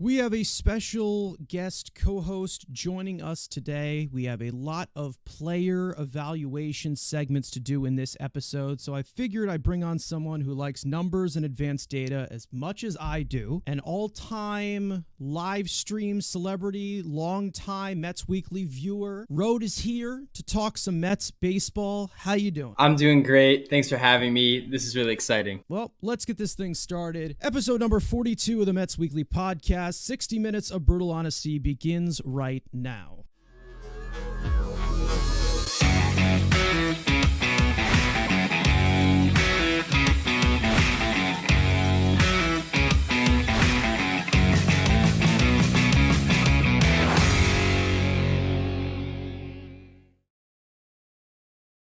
We have a special guest co-host joining us today. We have a lot of player evaluation segments to do in this episode, so I figured I'd bring on someone who likes numbers and advanced data as much as I do. An all-time live stream celebrity, longtime Mets Weekly viewer. Rhode is here to talk some Mets baseball. How you doing? I'm doing great. Thanks for having me. This is really exciting. Well, let's get this thing started. Episode number 42 of the Mets Weekly podcast. 60 minutes of brutal honesty begins right now.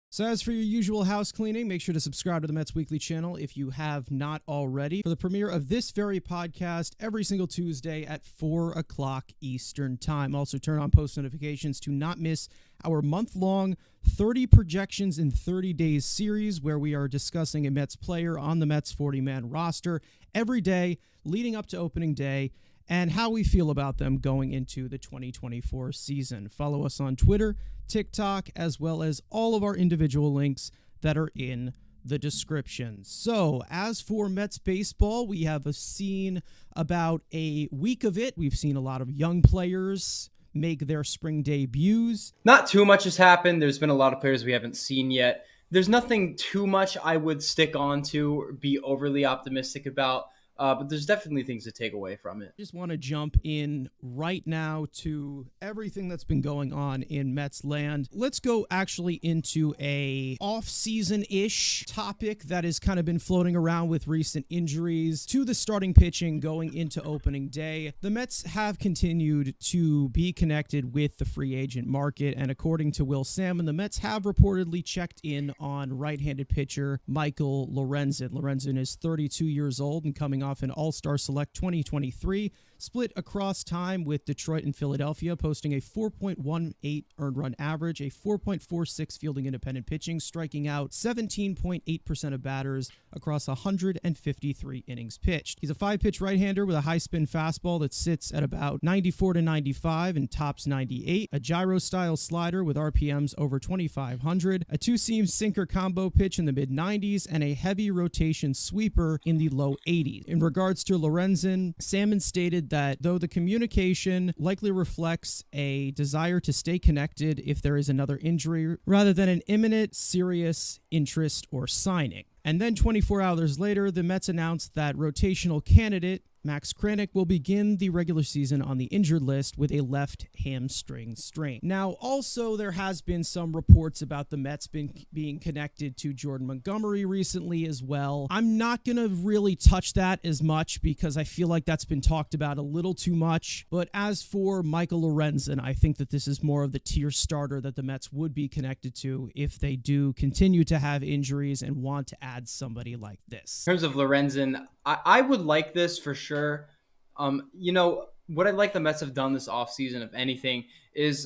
So as for your usual house cleaning, make sure to subscribe to the Mets Weekly channel if you have not already for the premiere of this very podcast every single Tuesday at 4 o'clock Eastern Time. Also turn on post notifications to not miss our month-long 30 projections in 30 days series where we are discussing a Mets player on the Mets 40-man roster every day leading up to opening day and how we feel about them going into the 2024 season. Follow us on Twitter, TikTok, as well as all of our individual links that are in the description. So, as for Mets baseball, we have seen about a week of it. We've seen a lot of young players make their spring debuts. Not too much has happened. There's been a lot of players we haven't seen yet. There's nothing too much I would stick on to or be overly optimistic about. But there's definitely things to take away from it. Just want to jump in right now to everything that's been going on in Mets land. Let's go actually into a off-season-ish topic that has kind of been floating around with recent injuries to the starting pitching going into opening day. The Mets have continued to be connected with the free agent market, and according to Will Salmon, the Mets have reportedly checked in on right-handed pitcher Megill Lorenzen. Lorenzen is 32 years old and coming off an All-Star Select 2023, split across time with Detroit and Philadelphia, posting a 4.18 earned run average, a 4.46 fielding independent pitching, striking out 17.8% of batters across 153 innings pitched. He's a 5-pitch right-hander with a high-spin fastball that sits at about 94 to 95 and tops 98, a gyro-style slider with RPMs over 2,500, a two-seam sinker combo pitch in the mid-90s, and a heavy rotation sweeper in the low 80s. In regards to Lorenzen, Salmon stated that though the communication likely reflects a desire to stay connected if there is another injury, rather than an imminent, serious interest or signing. And then 24 hours later, the Mets announced that rotational candidate Max Kranick will begin the regular season on the injured list with a left hamstring strain. Now, also, there has been some reports about the Mets being connected to Jordan Montgomery recently as well. I'm not going to really touch that as much because I feel like that's been talked about a little too much. But as for Megill Lorenzen, I think that this is more of the tier starter that the Mets would be connected to if they do continue to have injuries and want to add somebody like this. In terms of Lorenzen, I would like this for sure. What I like the Mets have done this offseason, if anything, is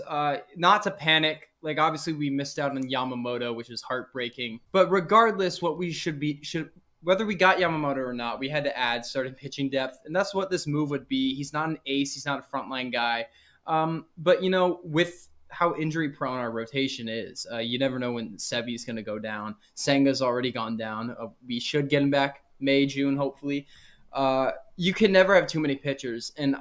not to panic. Like, obviously, we missed out on Yamamoto, which is heartbreaking. But regardless, whether we got Yamamoto or not, we had to add starting pitching depth, and that's what this move would be. He's not an ace. He's not a frontline guy. But with how injury prone our rotation is, you never know when Sevy's going to go down. Senga's already gone down. We should get him back May, June, hopefully. You can never have too many pitchers. And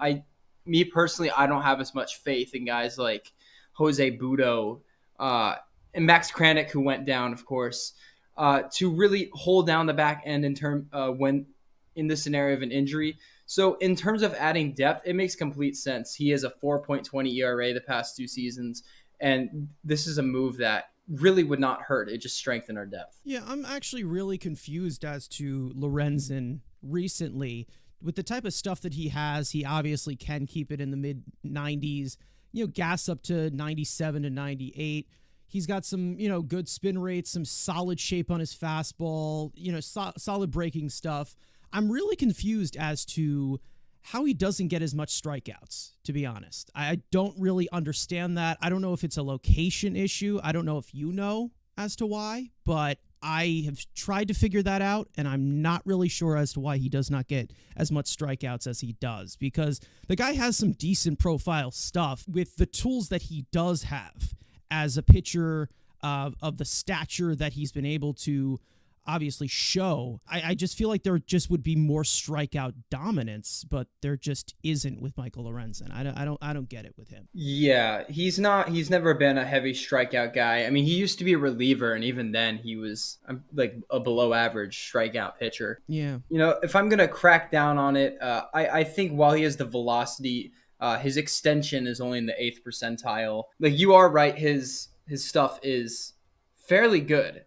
me personally, I don't have as much faith in guys like Jose Budo and Max Kranick, who went down, of course, to really hold down the back end when in the scenario of an injury. So in terms of adding depth, it makes complete sense. He has a 4.20 ERA the past 2 seasons, and this is a move that really would not hurt. It just strengthened our depth. Yeah, I'm actually really confused as to Lorenzen recently. With the type of stuff that he has, he obviously can keep it in the mid-90s, gas up to 97 to 98. He's got some, good spin rates, some solid shape on his fastball, solid breaking stuff. I'm really confused as to how he doesn't get as much strikeouts, to be honest. I don't really understand that. I don't know if it's a location issue. I don't know if you know as to why, but I have tried to figure that out, and I'm not really sure as to why he does not get as much strikeouts as he does, because the guy has some decent profile stuff with the tools that he does have as a pitcher of the stature that he's been able to obviously show. I just feel like there just would be more strikeout dominance, but there just isn't with Michael Lorenzen. I don't get it with him. Yeah, he's never been a heavy strikeout guy. I mean, he used to be a reliever, and even then he was like a below average strikeout pitcher. Yeah. If I'm going to crack down on it, I think while he has the velocity, his extension is only in the 8th percentile. Like, you are right, his stuff is fairly good.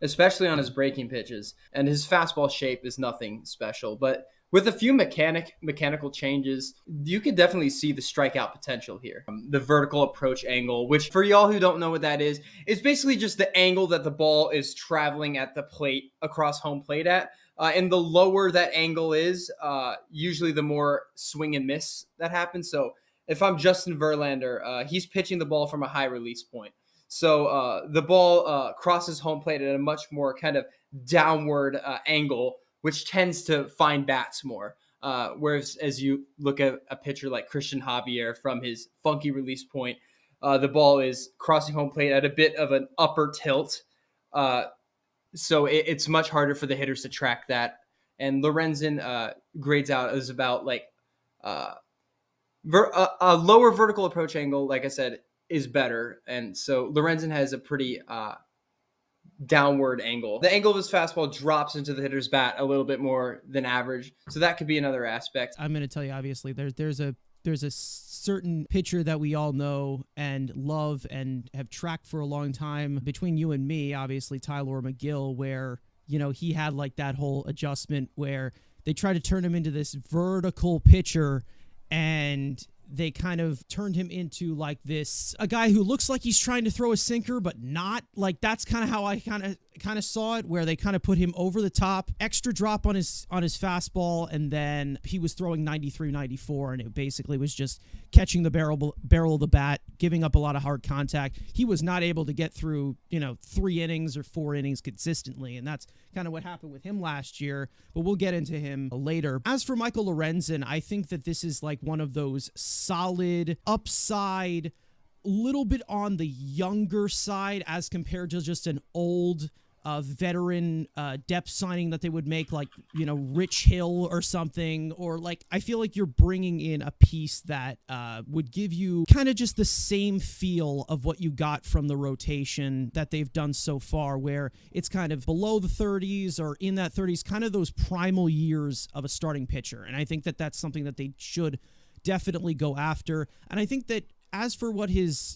Especially on his breaking pitches, and his fastball shape is nothing special. But with a few mechanical changes, you could definitely see the strikeout potential here. The vertical approach angle, which for y'all who don't know what that is basically just the angle that the ball is traveling at the plate across home plate at. And the lower that angle is, usually the more swing and miss that happens. So if I'm Justin Verlander, he's pitching the ball from a high release point. So the ball crosses home plate at a much more kind of downward angle, which tends to find bats more. Whereas as you look at a pitcher like Christian Javier from his funky release point, the ball is crossing home plate at a bit of an upper tilt. So it's much harder for the hitters to track that. And Lorenzen grades out as about like a lower vertical approach angle, like I said, is better. And so Lorenzen has a pretty downward angle. The angle of his fastball drops into the hitter's bat a little bit more than average. So that could be another aspect. I'm going to tell you, obviously, there's a certain pitcher that we all know and love and have tracked for a long time between you and me, obviously, Tyler Megill, where, he had like that whole adjustment where they tried to turn him into this vertical pitcher, and they kind of turned him into like a guy who looks like he's trying to throw a sinker, but not. Like, that's kind of how I kind of saw it, where they kind of put him over the top, extra drop on his fastball, and then he was throwing 93, 94, and it basically was just catching the barrel of the bat, giving up a lot of hard contact. He was not able to get through, 3 innings or 4 innings consistently, and that's kind of what happened with him last year, but we'll get into him later. As for Michael Lorenzen, I think that this is like one of those solid upside, little bit on the younger side as compared to just an old veteran depth signing that they would make, like, Rich Hill or something, or like, I feel like you're bringing in a piece that would give you kind of just the same feel of what you got from the rotation that they've done so far, where it's kind of below the 30s or in that 30s, kind of those primal years of a starting pitcher. And I think that that's something that they should definitely go after. And I think that as for what his,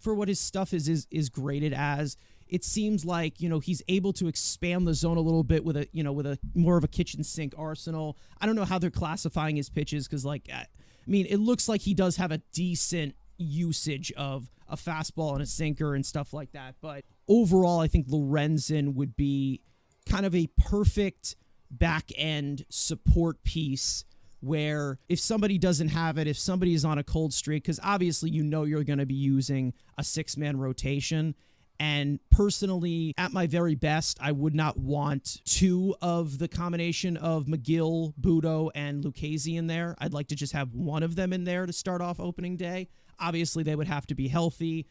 what his stuff is graded as, it seems like, he's able to expand the zone a little bit with a more of a kitchen sink arsenal. I don't know how they're classifying his pitches, because it looks like he does have a decent usage of a fastball and a sinker and stuff like that. But overall, I think Lorenzen would be kind of a perfect back end support piece, where if somebody doesn't have it, if somebody is on a cold streak, because obviously you're going to be using a 6-man rotation. And personally, at my very best, I would not want 2 of the combination of Megill, Budo, and Lucchesi in there. I'd like to just have 1 of them in there to start off opening day. Obviously, they would have to be healthy,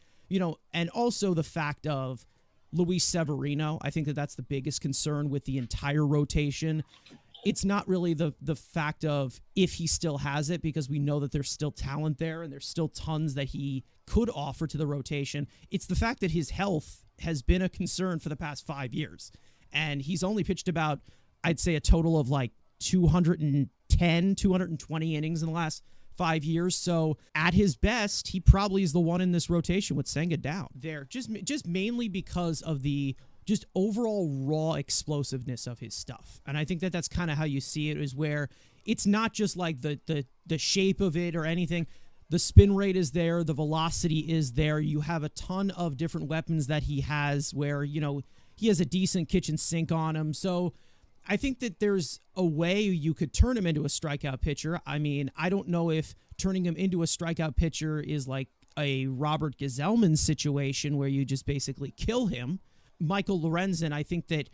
and also the fact of Luis Severino. I think that that's the biggest concern with the entire rotation. It's not really the fact of if he still has it, because we know that there's still talent there and there's still tons that he could offer to the rotation. It's the fact that his health has been a concern for the past 5 years. And he's only pitched about, I'd say, a total of like 210, 220 innings in the last 5 years. So at his best, he probably is the one in this rotation with Senga down there, just mainly because of the just overall raw explosiveness of his stuff. And I think that that's kind of how you see it, is where it's not just like the shape of it or anything. The spin rate is there. The velocity is there. You have a ton of different weapons that he has where, he has a decent kitchen sink on him. So I think that there's a way you could turn him into a strikeout pitcher. I mean, I don't know if turning him into a strikeout pitcher is like a Robert Gesellman situation where you just basically kill him, Michael Lorenzen, I think that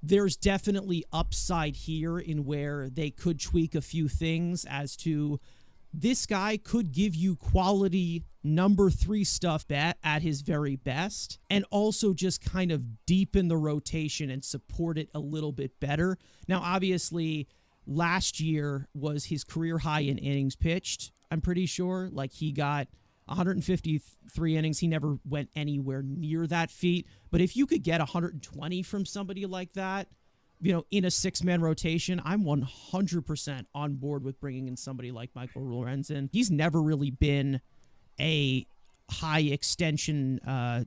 there's definitely upside here in where they could tweak a few things as to this guy could give you quality number 3 stuff at his very best and also just kind of deepen the rotation and support it a little bit better. Now, obviously, last year was his career high in innings pitched, I'm pretty sure. Like, he got 153 innings. He never went anywhere near that feat. But if you could get 120 from somebody like that, in a 6-man rotation, I'm 100% on board with bringing in somebody like Michael Lorenzen. He's never really been a high extension, guy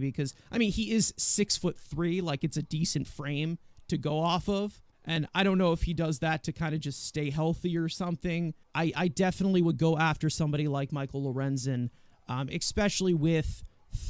because, he is 6'3", like it's a decent frame to go off of. And I don't know if he does that to kind of just stay healthy or something. I definitely would go after somebody like Michael Lorenzen, especially with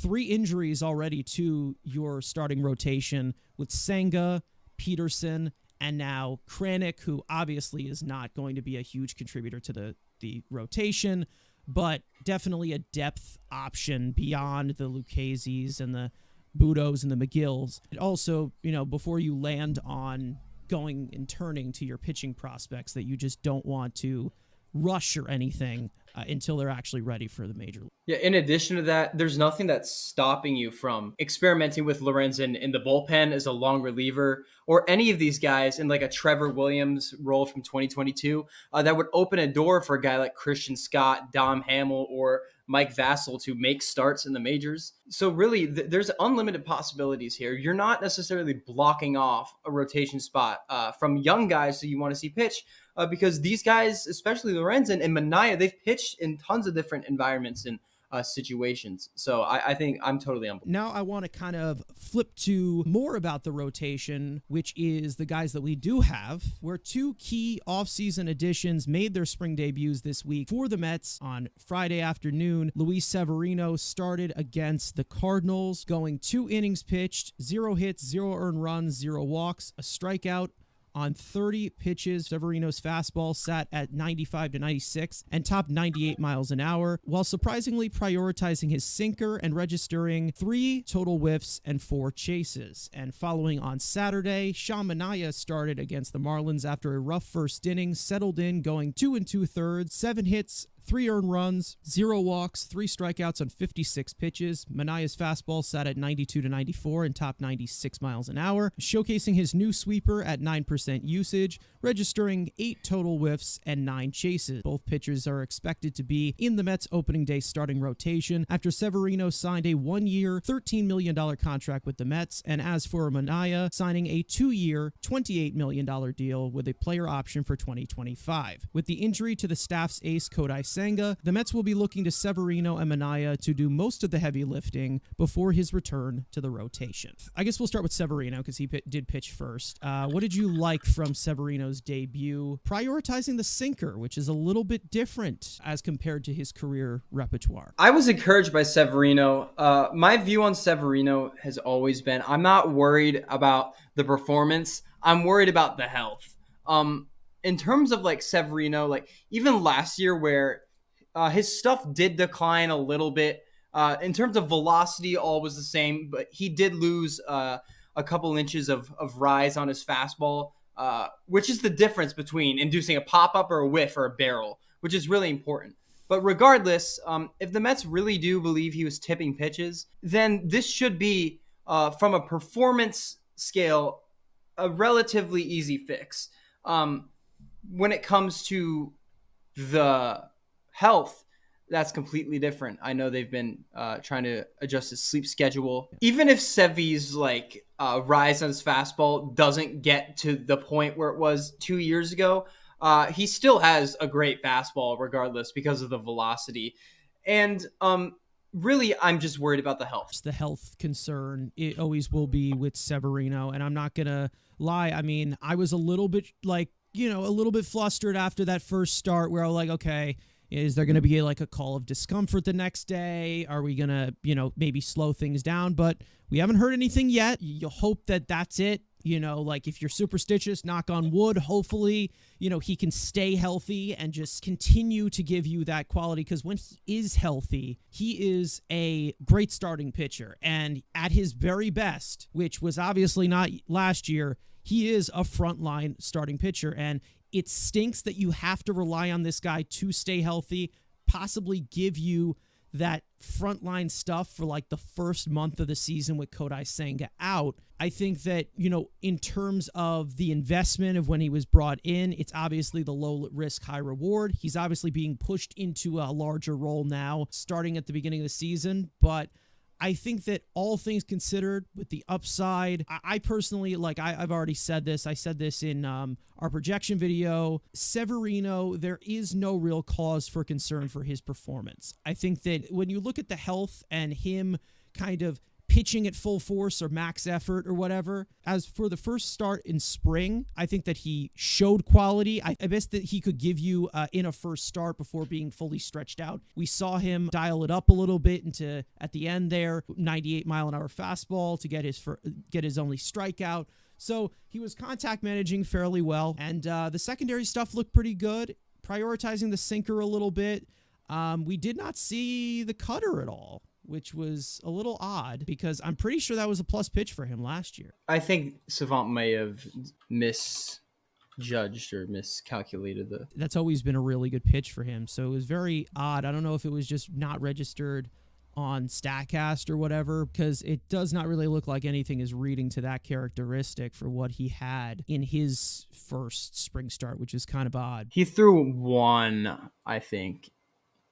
3 injuries already to your starting rotation with Senga, Peterson, and now Kranick, who obviously is not going to be a huge contributor to the rotation, but definitely a depth option beyond the Lucchese's and the Budos and the Megills. And also, before you land on going and turning to your pitching prospects, that you just don't want to rush or anything until they're actually ready for the major league. Yeah, in addition to that, there's nothing that's stopping you from experimenting with Lorenzen in the bullpen as a long reliever, or any of these guys in like a Trevor Williams role from 2022 that would open a door for a guy like Christian Scott, Dom Hamill, or Mike Vassell to make starts in the majors. So really, there's unlimited possibilities here. You're not necessarily blocking off a rotation spot from young guys who you want to see pitch, because these guys, especially Lorenzen and Manaea, they've pitched in tons of different environments and situations. So I think I'm totally on board. Now I want to kind of flip to more about the rotation, which is the guys that we do have, where 2 key offseason additions made their spring debuts this week for the Mets. On Friday afternoon, Luis Severino started against the Cardinals, going 2 innings pitched, 0 hits, 0 earned runs, 0 walks, a strikeout. On 30 pitches, Severino's fastball sat at 95 to 96 and topped 98 miles an hour, while surprisingly prioritizing his sinker and registering 3 total whiffs and 4 chases. And following on Saturday, Sean Manaea started against the Marlins after a rough first inning, settled in going 2 2/3, 7 hits, 3 earned runs, 0 walks, 3 strikeouts on 56 pitches. Manaea's fastball sat at 92 to 94 and topped 96 miles an hour, showcasing his new sweeper at 9% usage, registering 8 total whiffs and 9 chases. Both pitchers are expected to be in the Mets' opening day starting rotation after Severino signed a 1-year, $13 million contract with the Mets, and as for Manaea, signing a 2-year, $28 million deal with a player option for 2025. With the injury to the staff's ace, Kodai Senga, the Mets will be looking to Severino and Manaea to do most of the heavy lifting before his return to the rotation. I guess we'll start with Severino because he did pitch first. What did you like from Severino's debut? Prioritizing the sinker, which is a little bit different as compared to his career repertoire. I was encouraged by Severino. My view on Severino has always been, I'm not worried about the performance. I'm worried about the health. In terms of like Severino, like even last year where his stuff did decline a little bit, in terms of velocity, all was the same, but he did lose a couple inches of rise on his fastball, which is the difference between inducing a pop-up or a whiff or a barrel, which is really important. But regardless, if the Mets really do believe he was tipping pitches, then this should be, from a performance scale, a relatively easy fix. When it comes to the health, that's completely different. I know they've been trying to adjust his sleep schedule. Even if Sevy's rise on his fastball doesn't get to the point where it was 2 years ago, he still has a great fastball regardless because of the velocity. And really, I'm just worried about the health. It's the health concern. It always will be with Severino. And I'm not going to lie. I mean, I was a little bit a little bit flustered after that first start where I was like, okay, is there going to be a call of discomfort the next day? Are we going to, maybe slow things down? But we haven't heard anything yet. You hope that that's it. Like if you're superstitious, knock on wood, hopefully, he can stay healthy and just continue to give you that quality. Because when he is healthy, he is a great starting pitcher. And at his very best, which was obviously not last year, he is a frontline starting pitcher. And it stinks that you have to rely on this guy to stay healthy, possibly give you that frontline stuff for like the first month of the season with Kodai Senga out. I think that, in terms of the investment of when he was brought in, it's obviously the low risk, high reward. He's obviously being pushed into a larger role now, starting at the beginning of the season. But I think that all things considered, with the upside, I personally, I've already said this. I said this in our projection video. Severino, there is no real cause for concern for his performance. I think that when you look at the health and him kind of pitching at full force or max effort or whatever, as for the first start in spring, I think that he showed quality. I guess that he could give you in a first start before being fully stretched out. We saw him dial it up a little bit into at the end there, 98 mile an hour fastball to get his only strikeout. So he was contact managing fairly well, and the secondary stuff looked pretty good, prioritizing the sinker a little bit. We did not see the cutter at all, which was a little odd because I'm pretty sure that was a plus pitch for him last year. I think Savant may have misjudged or miscalculated That's always been a really good pitch for him, so it was very odd. I don't know if it was just not registered on StatCast or whatever, because it does not really look like anything is reading to that characteristic for what he had in his first spring start, which is kind of odd. He threw one, I think.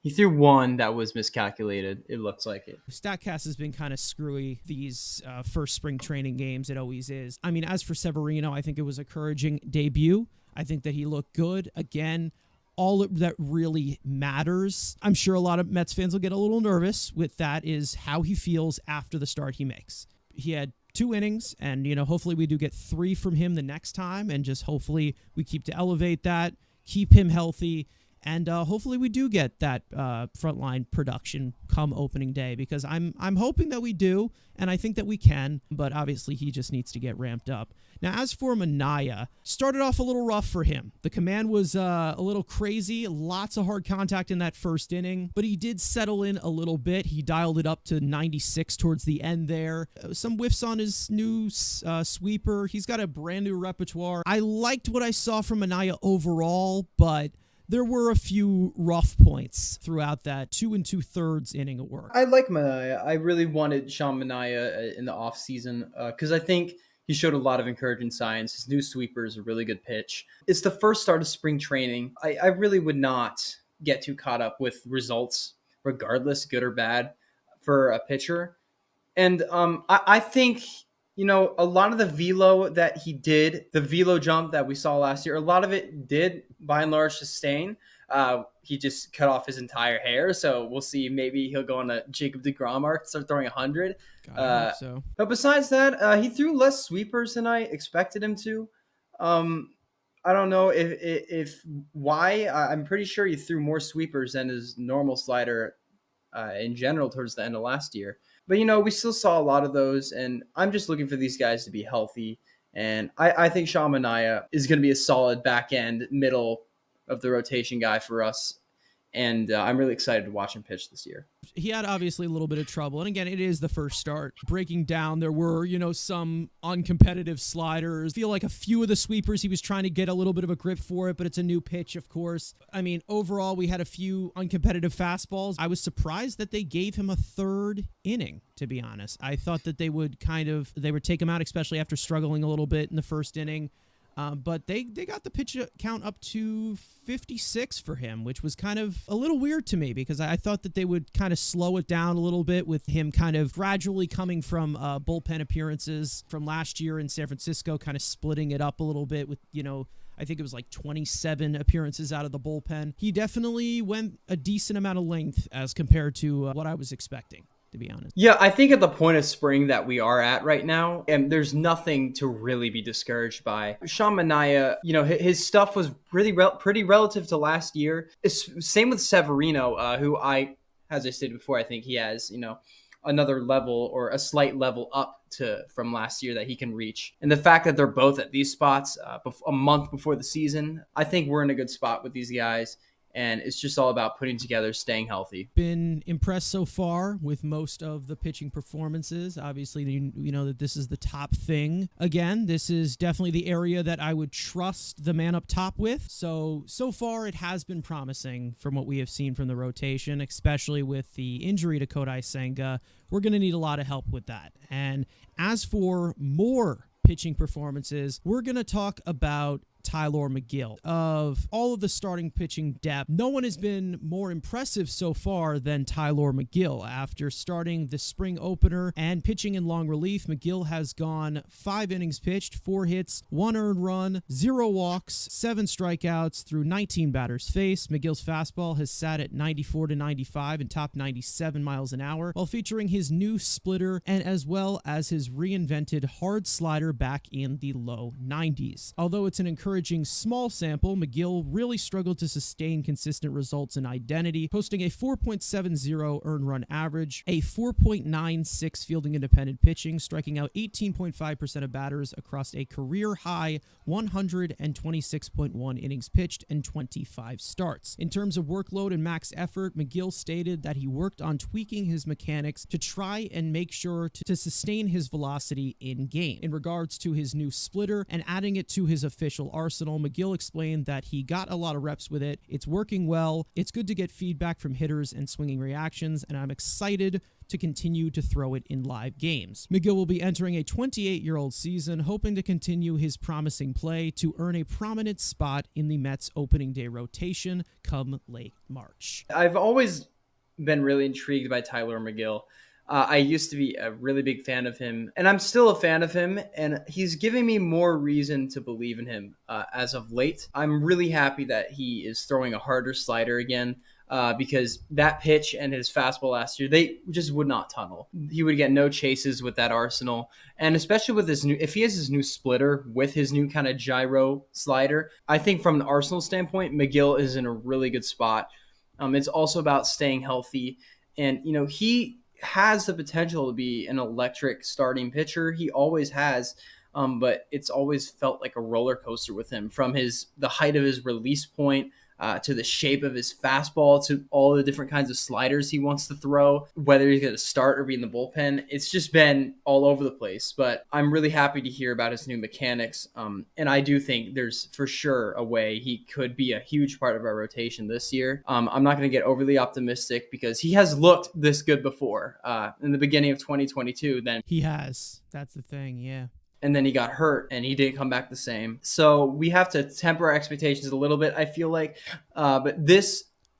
He threw one that was miscalculated. It looks like it. StatCast has been kind of screwy these first spring training games. It always is. I mean, as for Severino, I think it was a encouraging debut. I think that he looked good. Again, all that really matters, I'm sure a lot of Mets fans will get a little nervous with that, is how he feels after the start he makes. He had 2 innings, and, hopefully we do get 3 from him the next time, and just hopefully we keep to elevate that, keep him healthy, and hopefully we do get that frontline production come opening day, because I'm hoping that we do, and I think that we can, but obviously he just needs to get ramped up. Now, as for Manaea, started off a little rough for him. The command was a little crazy, lots of hard contact in that first inning, but he did settle in a little bit. He dialed it up to 96 towards the end there. Some whiffs on his new sweeper. He's got a brand new repertoire. I liked what I saw from Manaea overall, but there were a few rough points throughout that 2 2/3 inning of work. I like Manaea. I really wanted Sean Manaea in the offseason because I think he showed a lot of encouraging signs. His new sweeper is a really good pitch. It's the first start of spring training. I really would not get too caught up with results, regardless, good or bad, for a pitcher. And I think, a lot of the velo that he did, the velo jump that we saw last year, a lot of it did, by and large, sustain. He just cut off his entire hair, so we'll see. Maybe he'll go on a Jacob deGrom arc, start throwing 100. I hope so. But besides that, he threw less sweepers than I expected him to. I don't know if why. I'm pretty sure he threw more sweepers than his normal slider in general towards the end of last year. But, we still saw a lot of those, and I'm just looking for these guys to be healthy. And I think Sean Manaea is going to be a solid back end, middle of the rotation guy for us. And I'm really excited to watch him pitch this year. He had obviously a little bit of trouble. And again, it is the first start. Breaking down, there were, some uncompetitive sliders. I feel like a few of the sweepers, he was trying to get a little bit of a grip for it, but it's a new pitch, of course. I mean, overall, we had a few uncompetitive fastballs. I was surprised that they gave him a 3rd inning, to be honest. I thought that they would take him out, especially after struggling a little bit in the first inning. But they got the pitch count up to 56 for him, which was kind of a little weird to me because I thought that they would kind of slow it down a little bit with him kind of gradually coming from bullpen appearances from last year in San Francisco, kind of splitting it up a little bit with, I think it was like 27 appearances out of the bullpen. He definitely went a decent amount of length as compared to what I was expecting, to be honest. Yeah, I think at the point of spring that we are at right now, and there's nothing to really be discouraged by. Sean Manaea, his stuff was really pretty relative to last year. Same with Severino, who as I stated before, I think he has, another level or a slight level up from last year that he can reach. And the fact that they're both at these spots a month before the season, I think we're in a good spot with these guys. And it's just all about putting together, staying healthy. Been impressed so far with most of the pitching performances. Obviously, you know that this is the top thing. Again, this is definitely the area that I would trust the man up top with. So far it has been promising from what we have seen from the rotation, especially with the injury to Kodai Senga. We're going to need a lot of help with that. And as for more pitching performances, we're going to talk about Tylor Megill. Of all of the starting pitching depth, no one has been more impressive so far than Tylor Megill. After starting the spring opener and pitching in long relief, Megill has gone 5 innings pitched, 4 hits, 1 earned run, 0 walks, 7 strikeouts through 19 batters faced. Megill's fastball has sat at 94 to 95 and topped 97 miles an hour, while featuring his new splitter and as well as his reinvented hard slider back in the low 90s. Although it's an encouraging small sample, Megill really struggled to sustain consistent results in identity, posting a 4.70 earned run average, a 4.96 fielding independent pitching, striking out 18.5% of batters across a career high 126.1 innings pitched and 25 starts. In terms of workload and max effort, Megill stated that he worked on tweaking his mechanics to try and make sure to sustain his velocity in game. In regards to his new splitter and adding it to his official arsenal, Megill explained that he got a lot of reps with it. It's working well. It's good to get feedback from hitters and swinging reactions, and I'm excited to continue to throw it in live games. Megill will be entering a 28-year-old season, hoping to continue his promising play to earn a prominent spot in the Mets opening day rotation come late March. I've always been really intrigued by Tylor Megill. I used to be a really big fan of him, and I'm still a fan of him, and he's giving me more reason to believe in him as of late. I'm really happy that he is throwing a harder slider again, because that pitch and his fastball last year, they just would not tunnel. He would get no chases with that arsenal, and especially with his if he has his new splitter with his new kind of gyro slider, I think from an arsenal standpoint, Megill is in a really good spot. It's also about staying healthy, and he has the potential to be an electric starting pitcher. He always has, but it's always felt like a roller coaster with him, from the height of his release point to the shape of his fastball to all the different kinds of sliders he wants to throw, whether he's going to start or be in the bullpen. It's just been all over the place, but I'm really happy to hear about his new mechanics. And I do think there's for sure a way he could be a huge part of our rotation this year. I'm not going to get overly optimistic because he has looked this good before in the beginning of 2022. Then he has. That's the thing. Yeah. And then he got hurt and he didn't come back the same. So we have to temper our expectations a little bit, I feel like. But he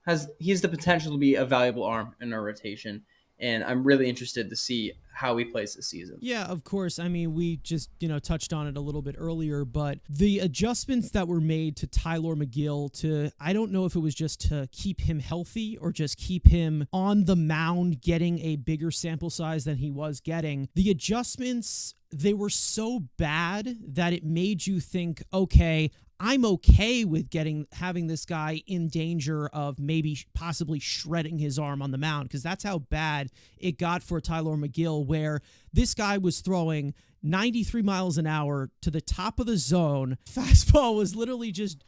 has the potential to be a valuable arm in our rotation. And I'm really interested to see how he plays this season. Yeah, of course. I mean, we just, touched on it a little bit earlier, but the adjustments that were made to Tylor Megill I don't know if it was just to keep him healthy or just keep him on the mound getting a bigger sample size than he was getting. The adjustments, they were so bad that it made you think, okay, I'm okay with having this guy in danger of maybe possibly shredding his arm on the mound, because that's how bad it got for Tylor Megill, where this guy was throwing 93 miles an hour to the top of the zone. Fastball was literally just,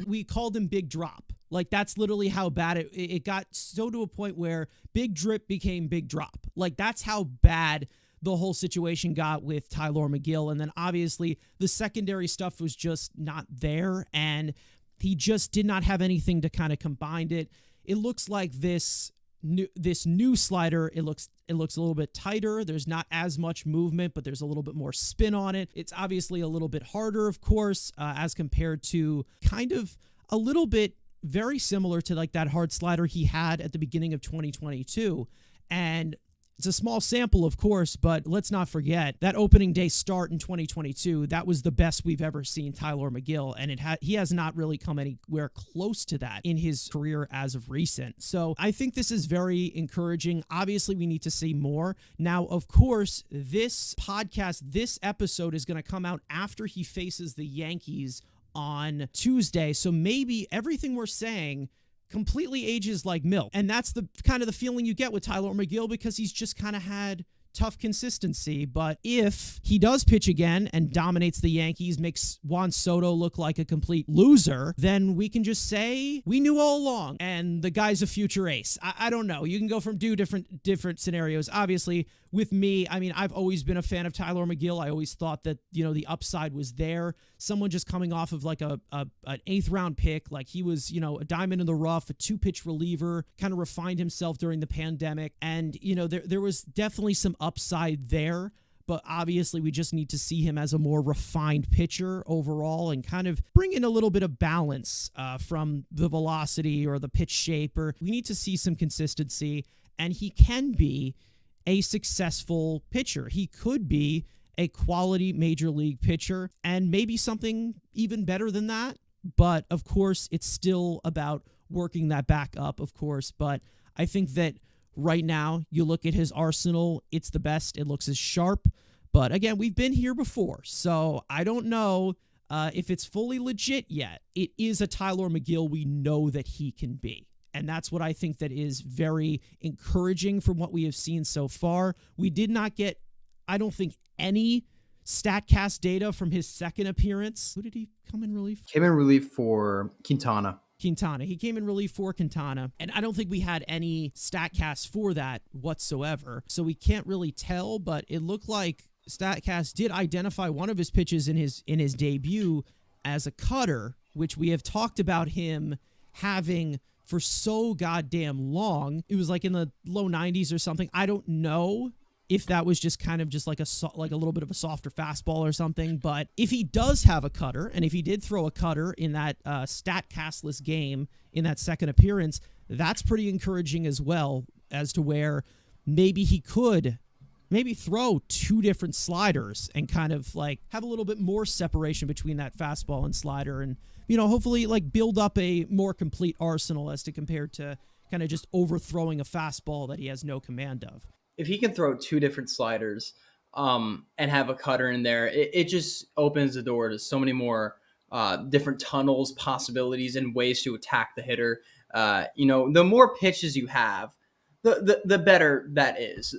we called him Big Drop. Like, that's literally how bad it got, so to a point where Big Drip became Big Drop. Like, that's how bad the whole situation got with Tylor Megill. And then obviously the secondary stuff was just not there, and he just did not have anything to kind of combine it. It looks like this new slider, it looks a little bit tighter. There's not as much movement, but there's a little bit more spin on it. It's obviously a little bit harder, of course, as compared to kind of a little bit very similar to like that hard slider he had at the beginning of 2022. And it's a small sample, of course, but let's not forget that opening day start in 2022, that was the best we've ever seen Tylor Megill, and he has not really come anywhere close to that in his career as of recent. So I think this is very encouraging. Obviously, we need to see more. Now, of course, this episode is going to come out after he faces the Yankees on Tuesday, so maybe everything we're saying completely ages like milk. And that's the kind of the feeling you get with Tyler Megill, because he's just kind of had tough consistency. But if he does pitch again and dominates the Yankees, makes Juan Soto look like a complete loser, then we can just say we knew all along and the guy's a future ace. I don't know. You can go from different scenarios. Obviously, with me, I mean, I've always been a fan of Tyler Megill. I always thought that, the upside was there. Someone just coming off of like an 8th round pick, like he was, a diamond in the rough, a 2-pitch reliever, kind of refined himself during the pandemic. And, there was definitely some upside there, but obviously we just need to see him as a more refined pitcher overall and kind of bring in a little bit of balance from the velocity or the pitch shape, or we need to see some consistency, and he can be a successful pitcher. He could be a quality major league pitcher and maybe something even better than that. But of course, it's still about working that back up, of course. But I think that right now, you look at his arsenal, it's the best. It looks as sharp. But again, we've been here before, so I don't know if it's fully legit yet. It is a Tyler Megill we know that he can be. And that's what I think that is very encouraging from what we have seen so far. We did not get, I don't think, any StatCast data from his second appearance. Who did he come in relief? Came in relief for Quintana. He came in relief for Quintana, and I don't think we had any StatCast for that whatsoever. So we can't really tell, but it looked like StatCast did identify one of his pitches in his debut as a cutter, which we have talked about him having for so goddamn long. It was like in the low 90s or something. I don't know if that was just kind of just like a little bit of a softer fastball or something. But if he does have a cutter, and if he did throw a cutter in that StatCastless game in that second appearance, that's pretty encouraging as well, as to where maybe he could throw 2 different sliders and kind of like have a little bit more separation between that fastball and slider, and hopefully like build up a more complete arsenal as to compared to kind of just overthrowing a fastball that he has no command of. If he can throw 2 different sliders and have a cutter in there, it just opens the door to so many more different tunnels, possibilities, and ways to attack the hitter. The more pitches you have, the better that is,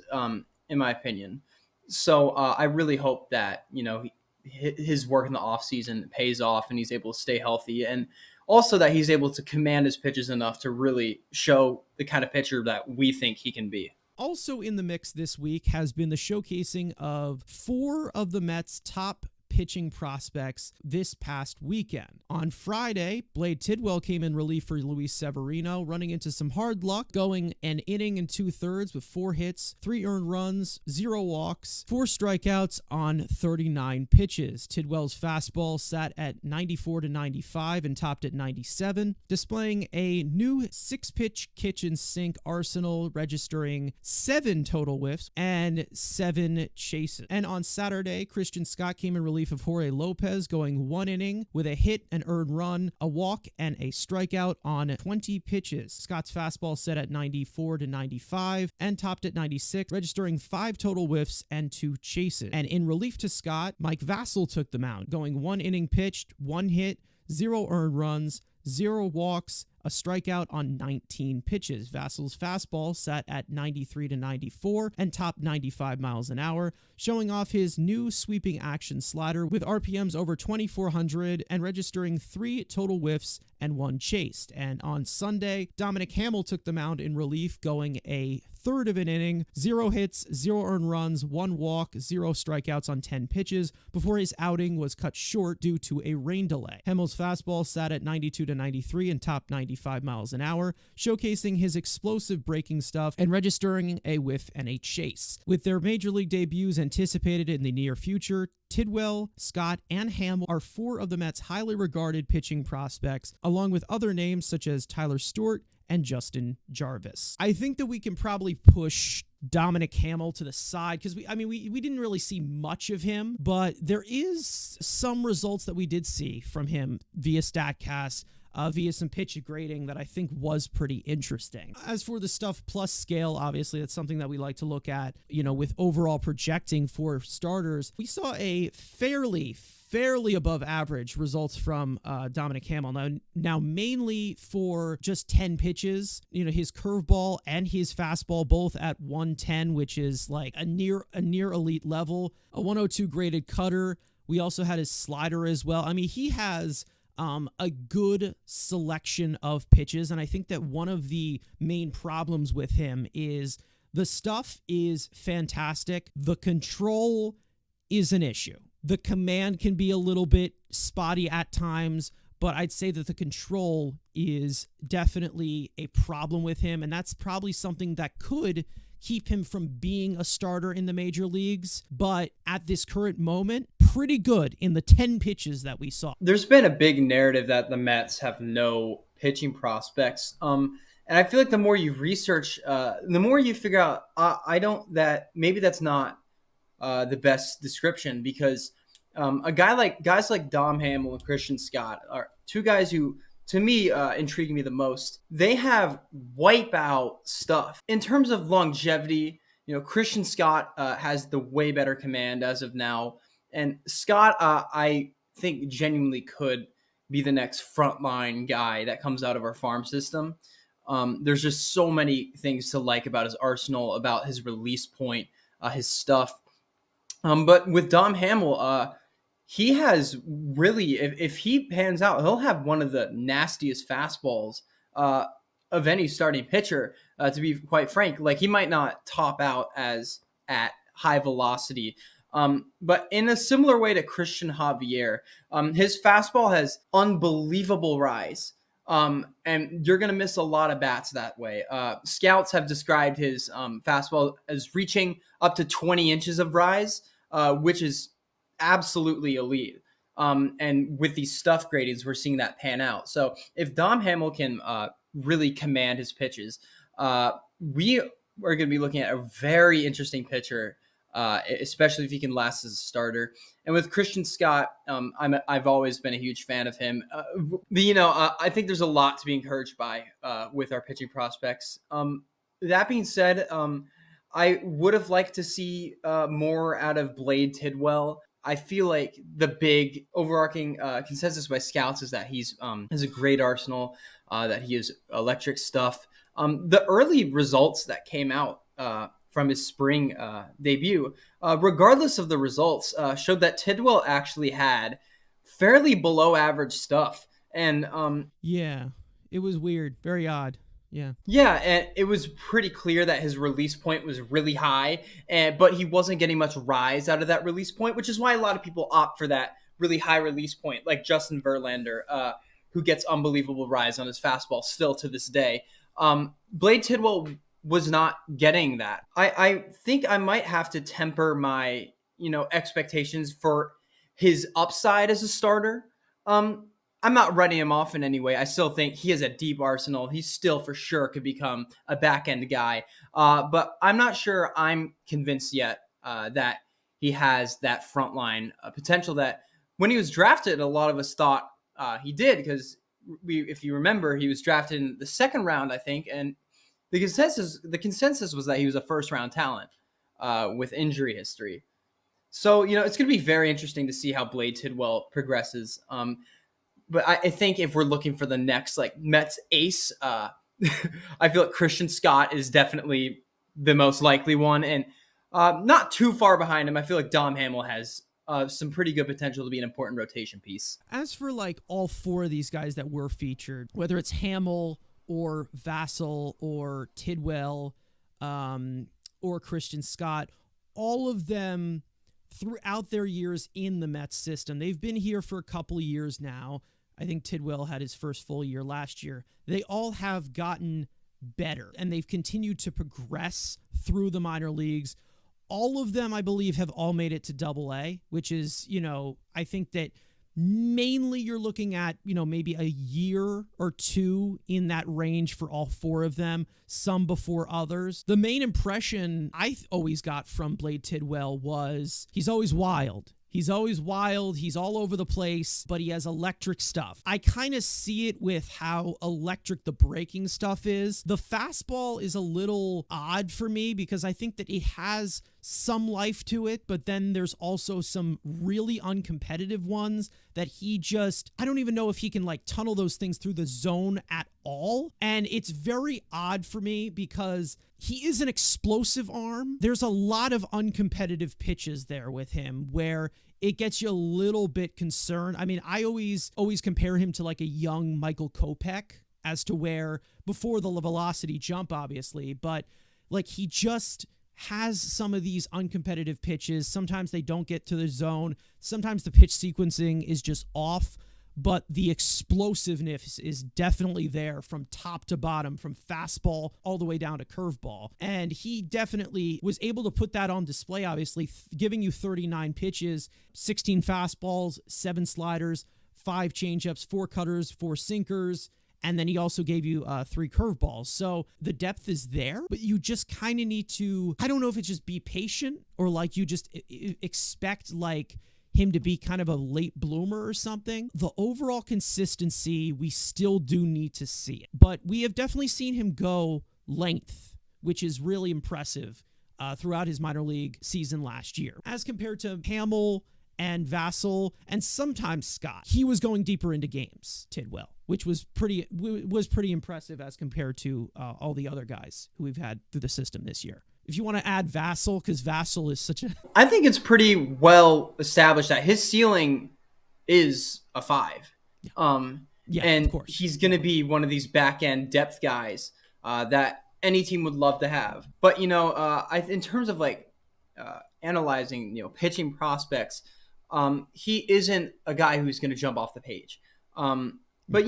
in my opinion. So I really hope that, his work in the offseason pays off and he's able to stay healthy, and also that he's able to command his pitches enough to really show the kind of pitcher that we think he can be. Also in the mix this week has been the showcasing of 4 of the Mets' top pitching prospects this past weekend. On Friday, Blade Tidwell came in relief for Luis Severino, running into some hard luck, going an inning and 2/3 with 4 hits, 3 earned runs, 0 walks, 4 strikeouts on 39 pitches. Tidwell's fastball sat at 94-95 and topped at 97, displaying a new 6-pitch kitchen sink arsenal, registering 7 total whiffs and 7 chases. And on Saturday, Christian Scott came in relief of Jorge Lopez, going 1 inning with a hit, an earned run, a walk, and a strikeout on 20 pitches. Scott's fastball set at 94-95 and topped at 96, registering 5 total whiffs and 2 chases. And in relief to Scott, Mike Vassell took the mound, going 1 inning pitched, 1 hit, 0 earned runs, 0 walks, a strikeout on 19 pitches. Vassell's fastball sat at 93-94 and topped 95 miles an hour, showing off his new sweeping action slider with RPMs over 2,400 and registering 3 total whiffs and 1 chased. And on Sunday, Dominic Hamill took the mound in relief, going a third of an inning, 0 hits, 0 earned runs, 1 walk, 0 strikeouts on 10 pitches before his outing was cut short due to a rain delay. Hamill's fastball sat at 92-93 and topped 95 miles an hour, showcasing his explosive breaking stuff and registering a whiff and a chase. With their major league debuts anticipated in the near future, Tidwell, Scott, and Hamill are 4 of the Mets' highly regarded pitching prospects, along with other names such as Tyler Stewart and Justin Jarvis. I think that we can probably push Dominic Hamill to the side because we didn't really see much of him, but there is some results that we did see from him via StatCast, via some pitch grading that I think was pretty interesting. As for the stuff plus scale, obviously that's something that we like to look at, with overall projecting for starters. We saw a fairly fairly above average results from Dominic Hamill. Now mainly for just 10 pitches, his curveball and his fastball both at 110, which is like a near elite level, a 102 graded cutter. We also had his slider as well. I mean, he has a good selection of pitches, and I think that one of the main problems with him is the stuff is fantastic. The control is an issue. The command can be a little bit spotty at times, but I'd say that the control is definitely a problem with him, and that's probably something that could keep him from being a starter in the major leagues. But at this current moment, pretty good in the 10 pitches that we saw. There's been a big narrative that the Mets have no pitching prospects. And I feel like the more you research, the more you figure out, maybe that's not the best description, because guys like Dom Hamill and Christian Scott are two guys who, to me, intrigue me the most. They have wipeout stuff. In terms of longevity, Christian Scott has the way better command as of now. And Scott, I think, genuinely could be the next frontline guy that comes out of our farm system. There's just so many things to like about his arsenal, about his release point, his stuff. But with Dom Hamill, he has really, if he pans out, he'll have one of the nastiest fastballs of any starting pitcher, to be quite frank. Like, he might not top out as at high velocity, but in a similar way to Christian Javier, his fastball has unbelievable rise. And you're going to miss a lot of bats that way. Scouts have described his fastball as reaching up to 20 inches of rise, which is absolutely elite. And with these stuff gradings, we're seeing that pan out. So if Dom Hamill can really command his pitches, we are going to be looking at a very interesting pitcher, especially if he can last as a starter. And with Christian Scott, I've always been a huge fan of him. I think there's a lot to be encouraged by with our pitching prospects. That being said, I would have liked to see more out of Blade Tidwell. I feel like the big overarching consensus by scouts is that he's has a great arsenal, that he is electric stuff. The early results that came out from his spring debut, regardless of the results, showed that Tidwell actually had fairly below average stuff. And yeah, it was weird, very odd. Yeah, and it was pretty clear that his release point was really high, but he wasn't getting much rise out of that release point, which is why a lot of people opt for that really high release point, like Justin Verlander, who gets unbelievable rise on his fastball still to this day. Blade Tidwell was not getting that. I think I might have to temper my expectations for his upside as a starter. I'm not writing him off in any way. I still think he has a deep arsenal. He still for sure could become a back-end guy. But I'm not sure I'm convinced yet that he has that frontline potential that when he was drafted, a lot of us thought he did, because if you remember, he was drafted in the second round, I think, and the consensus was that he was a first-round talent with injury history. So, it's going to be very interesting to see how Blade Tidwell progresses. But I think if we're looking for the next Mets ace, I feel like Christian Scott is definitely the most likely one, and not too far behind him. I feel like Dom Hamill has some pretty good potential to be an important rotation piece. As for all four of these guys that were featured, whether it's Hamill or Vassell or Tidwell or Christian Scott, all of them throughout their years in the Mets system, they've been here for a couple of years now. I think Tidwell had his first full year last year. They all have gotten better, and they've continued to progress through the minor leagues. All of them, I believe, have all made it to Double-A, which is, I think that mainly you're looking at, maybe a year or two in that range for all four of them, some before others. The main impression I always got from Blade Tidwell was he's always wild. He's always wild. He's all over the place, but he has electric stuff. I kind of see it with how electric the breaking stuff is. The fastball is a little odd for me because I think that it has some life to it, but then there's also some really uncompetitive ones that he just, I don't even know if he can like tunnel those things through the zone at all. And it's very odd for me because he is an explosive arm. There's a lot of uncompetitive pitches there with him where it gets you a little bit concerned. I mean, I always compare him to like a young Michael Kopech as to where before the velocity jump, obviously, but like he just has some of these uncompetitive pitches. Sometimes they don't get to the zone. Sometimes the pitch sequencing is just off, but the explosiveness is definitely there from top to bottom, from fastball all the way down to curveball. And he definitely was able to put that on display, obviously, giving you 39 pitches, 16 fastballs, 7 sliders, 5 changeups, 4 cutters, 4 sinkers, and then he also gave you 3 curveballs. So the depth is there, but you just kind of need to, I don't know if it's just be patient or like you just expect like him to be kind of a late bloomer or something. The overall consistency, we still do need to see it. But we have definitely seen him go length, which is really impressive throughout his minor league season last year. As compared to Hamill and Vassell and sometimes Scott, he was going deeper into games, Tidwell, which was pretty impressive as compared to all the other guys who we've had through the system this year. If you want to add Vassell, because Vassell is such a... I think it's pretty well established that his ceiling is a 5. Yeah, and of course. He's going to be one of these back-end depth guys that any team would love to have. But, in terms of like analyzing, pitching prospects, he isn't a guy who's going to jump off the page. But,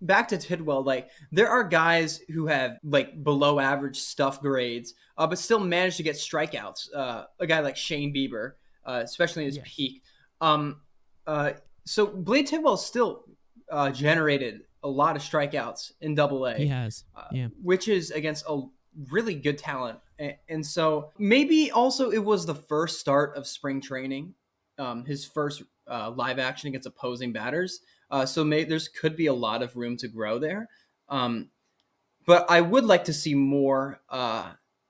back to Tidwell, like there are guys who have like below average stuff grades, but still manage to get strikeouts. A guy like Shane Bieber, especially in his peak. So Blade Tidwell still generated a lot of strikeouts in Double-A. He has, which is against a really good talent. And so maybe also it was the first start of spring training, his first live action against opposing batters. So there could be a lot of room to grow there. But I would like to see more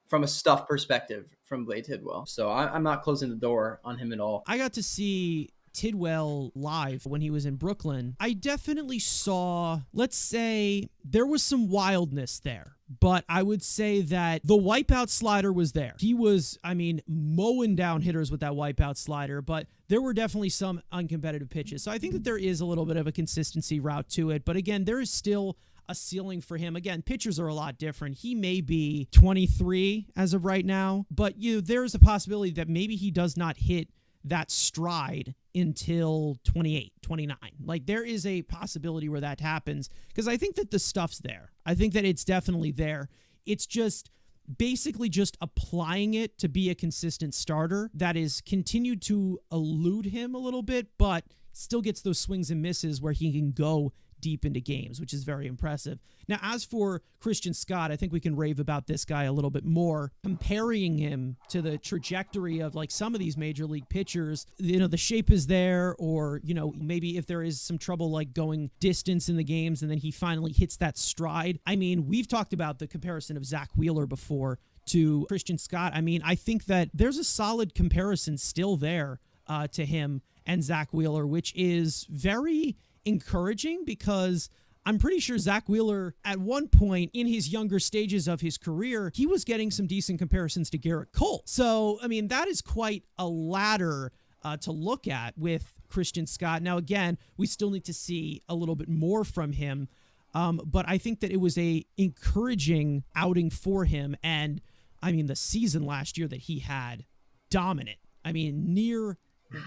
from a stuff perspective from Blade Tidwell. So I'm not closing the door on him at all. I got to see Tidwell live when he was in Brooklyn. I definitely saw, let's say, there was some wildness there. But I would say that the wipeout slider was there. He was, mowing down hitters with that wipeout slider, but there were definitely some uncompetitive pitches. So I think that there is a little bit of a consistency route to it. But again, there is still a ceiling for him. Again, pitchers are a lot different. He may be 23 as of right now, but there's a possibility that maybe he does not hit that stride until 28, 29. Like there is a possibility where that happens because I think that the stuff's there. I think that it's definitely there. It's just basically just applying it to be a consistent starter that is continued to elude him a little bit, but still gets those swings and misses where he can go deep into games, which is very impressive. Now, as for Christian Scott, I think we can rave about this guy a little bit more. Comparing him to the trajectory of like some of these major league pitchers, the shape is there, or, maybe if there is some trouble like going distance in the games and then he finally hits that stride. We've talked about the comparison of Zach Wheeler before to Christian Scott. I think that there's a solid comparison still there to him and Zach Wheeler, which is very encouraging because I'm pretty sure Zach Wheeler at one point in his younger stages of his career, he was getting some decent comparisons to Garrett Cole. So, that is quite a ladder to look at with Christian Scott. Now, again, we still need to see a little bit more from him, but I think that it was a encouraging outing for him. And, the season last year that he had, dominant. Near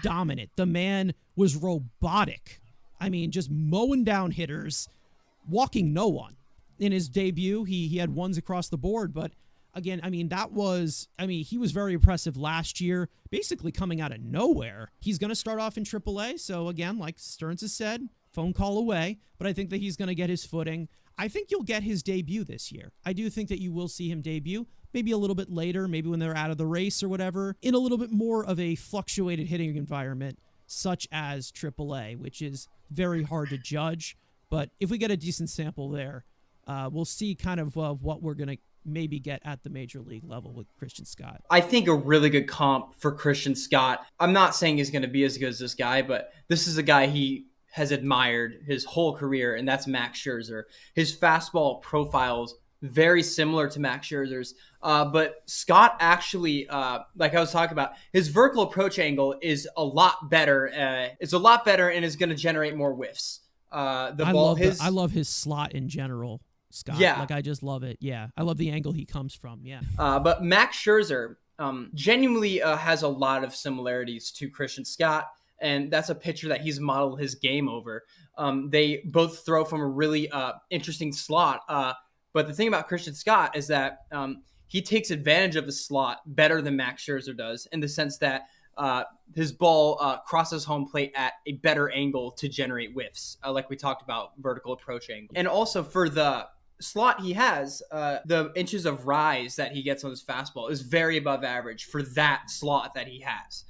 dominant. The man was robotic. Just mowing down hitters, walking no one. In his debut, he had ones across the board. But again, that was, he was very impressive last year, basically coming out of nowhere. He's going to start off in AAA. So again, like Stearns has said, phone call away. But I think that he's going to get his footing. I think you'll get his debut this year. I do think that you will see him debut, maybe a little bit later, maybe when they're out of the race or whatever, in a little bit more of a fluctuated hitting environment, such as AAA, which is very hard to judge. But if we get a decent sample there, we'll see kind of what we're going to maybe get at the major league level with Christian Scott. I think a really good comp for Christian Scott. I'm not saying he's going to be as good as this guy, but this is a guy he has admired his whole career, and that's Max Scherzer. His fastball profiles very similar to Max Scherzer's, but Scott actually, like I was talking about, his vertical approach angle is a lot better. It's a lot better and is going to generate more whiffs. I love his slot in general, Scott. Yeah. Like, I just love it. Yeah. I love the angle he comes from. Yeah. But Max Scherzer genuinely has a lot of similarities to Christian Scott, and that's a pitcher that he's modeled his game over. They both throw from a really interesting slot. But the thing about Christian Scott is that he takes advantage of the slot better than Max Scherzer does, in the sense that his ball crosses home plate at a better angle to generate whiffs, like we talked about, vertical approach angle. And also for the slot he has, the inches of rise that he gets on his fastball is very above average for that slot that he has.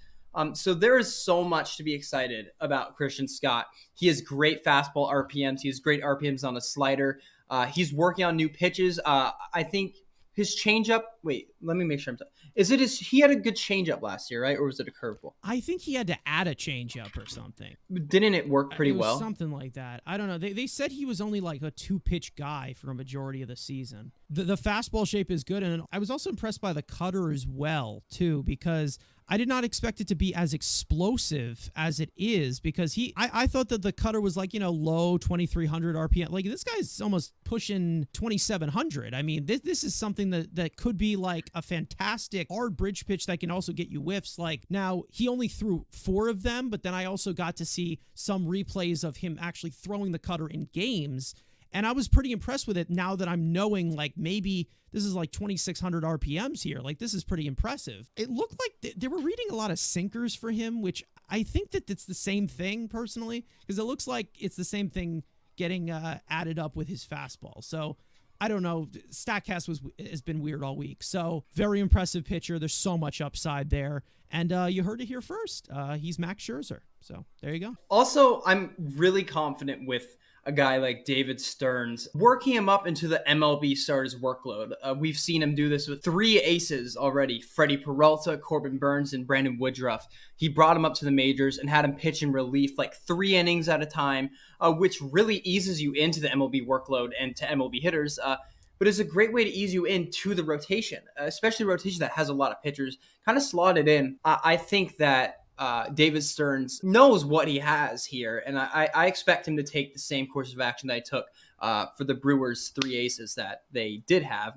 So there is so much to be excited about Christian Scott. He has great fastball RPMs. He has great RPMs on a slider. He's working on new pitches. I think his changeup. Wait, let me make sure he had a good changeup last year, right? Or was it a curveball? I think he had to add a changeup or something. Didn't it work pretty well? Something like that. I don't know. They said he was only like a 2-pitch guy for a majority of the season. The fastball shape is good, and I was also impressed by the cutter as well, too, because I did not expect it to be as explosive as it is, because I thought that the cutter was like, low 2,300 RPM. Like, this guy's almost pushing 2,700. I mean, this is something that could be like a fantastic hard bridge pitch that can also get you whiffs. Like, now he only threw 4 of them, but then I also got to see some replays of him actually throwing the cutter in games. And I was pretty impressed with it, now that I'm knowing, like, maybe this is like 2,600 RPMs here. Like, this is pretty impressive. It looked like they were reading a lot of sinkers for him, which I think that it's the same thing personally, because it looks like it's the same thing getting added up with his fastball. So I don't know. StatCast has been weird all week. So very impressive pitcher. There's so much upside there. And you heard it here first. He's Max Scherzer. So there you go. Also, I'm really confident with a guy like David Stearns, working him up into the MLB starters workload. We've seen him do this with 3 aces already: Freddie Peralta, Corbin Burns, and Brandon Woodruff. He brought him up to the majors and had him pitch in relief like 3 innings at a time, which really eases you into the MLB workload and to MLB hitters. But it's a great way to ease you into the rotation, especially a rotation that has a lot of pitchers kind of slotted in. I think that David Stearns knows what he has here, and I expect him to take the same course of action that I took for the Brewers' 3 aces that they did have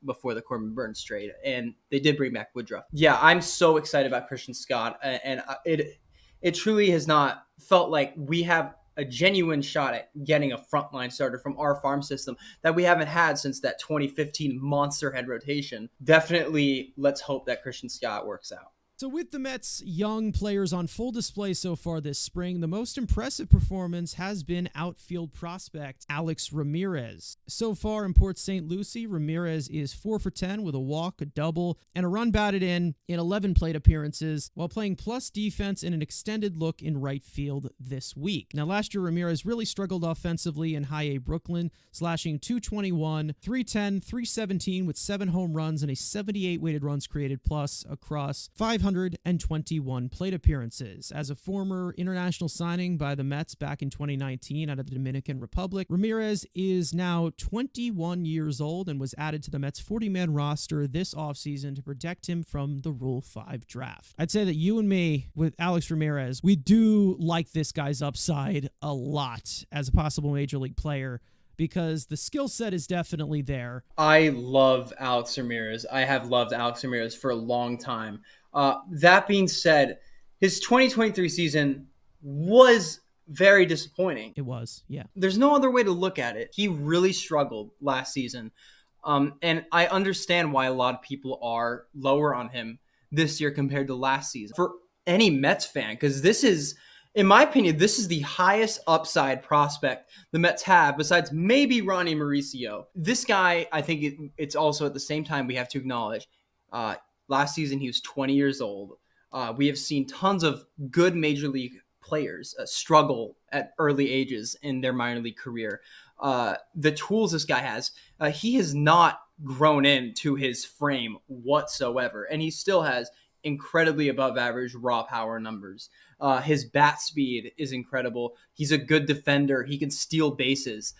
before the Corbin Burns trade, and they did bring back Woodruff. Yeah, I'm so excited about Christian Scott, and it truly has not felt like we have a genuine shot at getting a frontline starter from our farm system that we haven't had since that 2015 monster head rotation. Definitely, let's hope that Christian Scott works out. So with the Mets' young players on full display so far this spring, the most impressive performance has been outfield prospect Alex Ramirez. So far in Port St. Lucie, Ramirez is 4 for 10 with a walk, a double, and a run batted in 11 plate appearances, while playing plus defense in an extended look in right field this week. Now, last year, Ramirez really struggled offensively in High A Brooklyn, slashing .221, .310, .317 with 7 home runs and a 78 weighted runs created plus across 521 plate appearances. As a former international signing by the Mets back in 2019 out of the Dominican Republic, Ramirez is now 21 years old and was added to the Mets 40-man roster this offseason to protect him from the Rule 5 draft. I'd say that you and me, with Alex Ramirez, we do like this guy's upside a lot as a possible major league player, because the skill set is definitely there. I love Alex Ramirez. I have loved Alex Ramirez for a long time. That being said, his 2023 season was very disappointing. It was, yeah. There's no other way to look at it. He really struggled last season. And I understand why a lot of people are lower on him this year compared to last season. For any Mets fan, because this is, in my opinion, this is the highest upside prospect the Mets have, besides maybe Ronnie Mauricio. This guy, I think it's also at the same time we have to acknowledge, last season he was 20 years old. We have seen tons of good major league players struggle at early ages in their minor league career. The tools this guy has, he has not grown into his frame whatsoever. And he still has incredibly above average raw power numbers. His bat speed is incredible. He's a good defender. He can steal bases.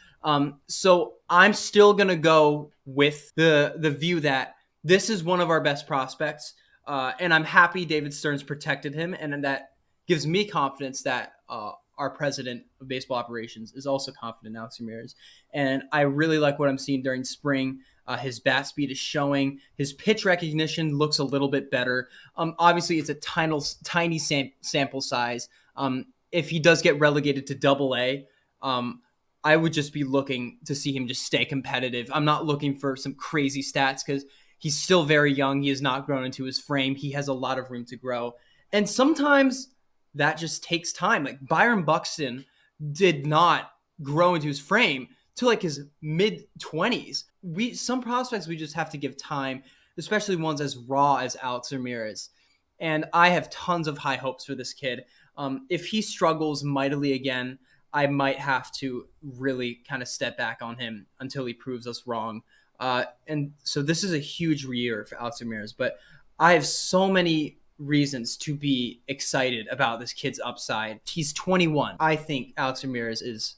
So I'm still going to go with the view that this is one of our best prospects. And I'm happy David Stearns protected him. And that gives me confidence that our president of baseball operations is also confident in Alex Ramirez. And I really like what I'm seeing during spring. His bat speed is showing. His pitch recognition looks a little bit better. Obviously, it's a tiny sample size. If he does get relegated to Double-A, I would just be looking to see him just stay competitive. I'm not looking for some crazy stats because he's still very young. He has not grown into his frame. He has a lot of room to grow. And sometimes that just takes time. Like Byron Buxton did not grow into his frame to like his mid-20s. Some prospects we just have to give time, especially ones as raw as Alex Ramirez. And I have tons of high hopes for this kid. If he struggles mightily again, I might have to really kind of step back on him until he proves us wrong. And so this is a huge year for Alex Ramirez, but I have so many reasons to be excited about this kid's upside. He's 21. I think Alex Ramirez is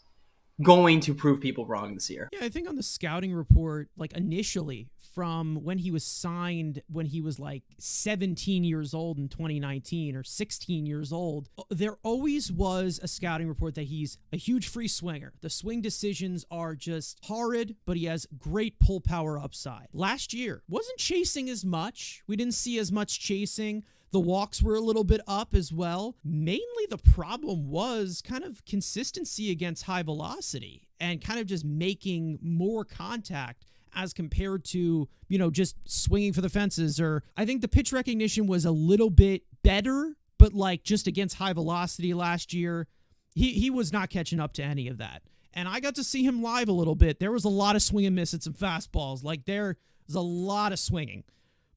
going to prove people wrong this year. Yeah, I think on the scouting report, like initially from when he was signed, when he was like 17 years old in 2019 or 16 years old, there always was a scouting report that he's a huge free swinger. The swing decisions are just horrid, but he has great pull power upside. Last year, wasn't chasing as much. We didn't see as much chasing. The walks were a little bit up as well. Mainly the problem was kind of consistency against high velocity and kind of just making more contact as compared to, just swinging for the fences. Or I think the pitch recognition was a little bit better, but like just against high velocity last year, he was not catching up to any of that. And I got to see him live a little bit. There was a lot of swing and miss at some fastballs. Like there was a lot of swinging.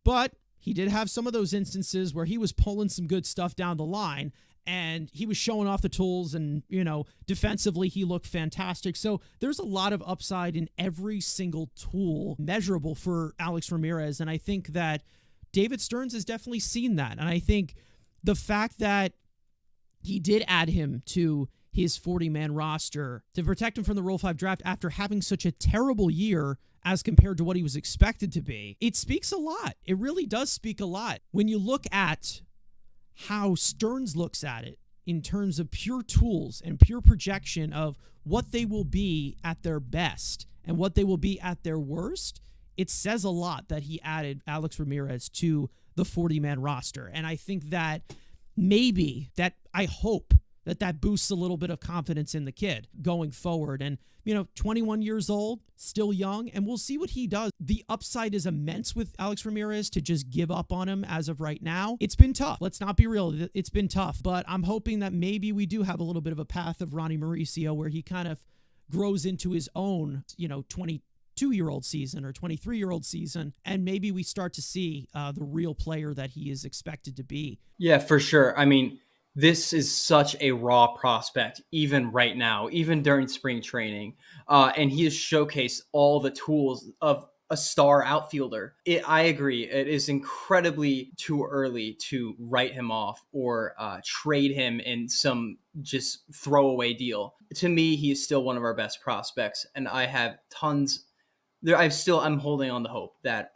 But he did have some of those instances where he was pulling some good stuff down the line and he was showing off the tools and, defensively he looked fantastic. So there's a lot of upside in every single tool measurable for Alex Ramirez. And I think that David Stearns has definitely seen that. And I think the fact that he did add him to his 40-man roster to protect him from the Rule 5 draft after having such a terrible year as compared to what he was expected to be, it speaks a lot. It really does speak a lot. When you look at how Stearns looks at it in terms of pure tools and pure projection of what they will be at their best and what they will be at their worst, it says a lot that he added Alex Ramirez to the 40-man roster. And I think that I hope that boosts a little bit of confidence in the kid going forward. And, 21 years old, still young, and we'll see what he does. The upside is immense with Alex Ramirez to just give up on him as of right now. It's been tough. Let's not be real. It's been tough, but I'm hoping that maybe we do have a little bit of a path of Ronnie Mauricio where he kind of grows into his own, 22-year-old season or 23-year-old season, and maybe we start to see the real player that he is expected to be. Yeah, for sure. I mean, this is such a raw prospect, even right now, even during spring training. And he has showcased all the tools of a star outfielder. I agree. It is incredibly too early to write him off or trade him in some just throwaway deal. To me, he is still one of our best prospects. And I have tons there. I'm holding on to hope that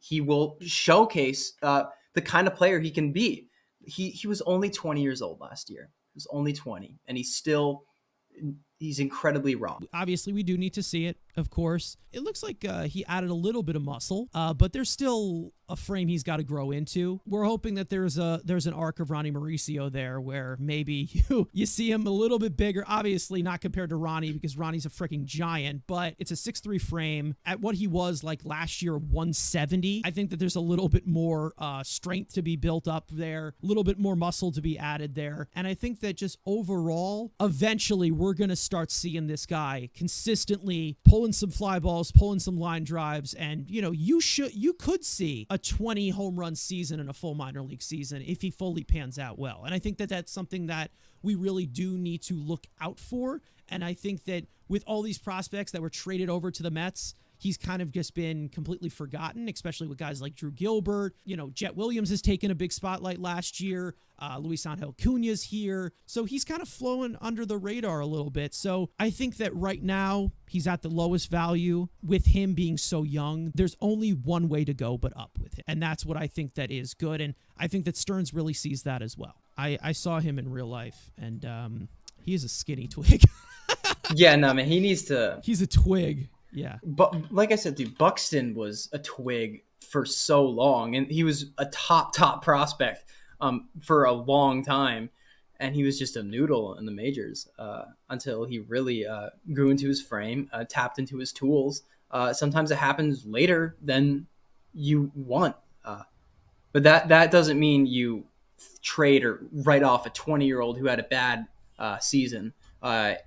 he will showcase the kind of player he can be. He was only 20 years old last year. He was only 20, and he's incredibly raw. Obviously, we do need to see it, of course. It looks like he added a little bit of muscle, but there's still a frame he's got to grow into. We're hoping that there's an arc of Ronnie Mauricio there where maybe you see him a little bit bigger. Obviously, not compared to Ronnie because Ronnie's a freaking giant, but it's a 6'3" frame. At what he was like last year, 170, I think that there's a little bit more strength to be built up there, a little bit more muscle to be added there. And I think that just overall, eventually, we're going to start seeing this guy consistently pulling some fly balls, pulling some line drives, and you could see a 20 home run season in a full minor league season if he fully pans out well. And I think that that's something that we really do need to look out for. And I think that with all these prospects that were traded over to the Mets, he's kind of just been completely forgotten, especially with guys like Drew Gilbert. Jet Williams has taken a big spotlight last year. Luis Angel Cuna's here. So he's kind of flowing under the radar a little bit. So I think that right now he's at the lowest value. With him being so young, there's only one way to go but up with him. And that's what I think that is good. And I think that Stearns really sees that as well. I saw him in real life, and he is a skinny twig. Yeah, no, man, he needs to. He's a twig. Yeah. But like I said, dude, Buxton was a twig for so long, and he was a top prospect for a long time, and he was just a noodle in the majors until he really grew into his frame, tapped into his tools. Sometimes it happens later than you want, but that doesn't mean you trade or write off a 20-year-old who had a bad season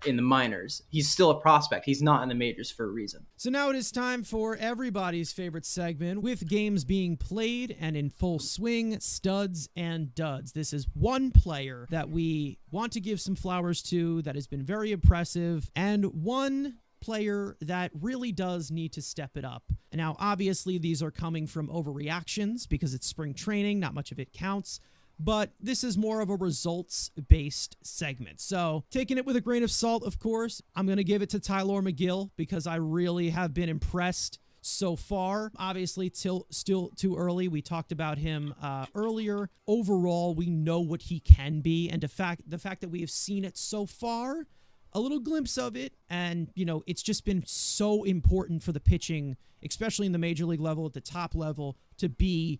in the minors. He's still a prospect. He's not in the majors for a reason. So now it is time for everybody's favorite segment, with games being played and in full swing, studs and duds. This is one player that we want to give some flowers to that has been very impressive, and one player that really does need to step it up. And now, obviously, these are coming from overreactions because it's spring training. Not much of it counts. But this is more of a results-based segment. So taking it with a grain of salt, of course, I'm going to give it to Tyler Megill because I really have been impressed so far. Obviously, still too early. We talked about him earlier. Overall, we know what he can be. And the fact that we have seen it so far, a little glimpse of it, and, it's just been so important for the pitching, especially in the major league level, at the top level, to be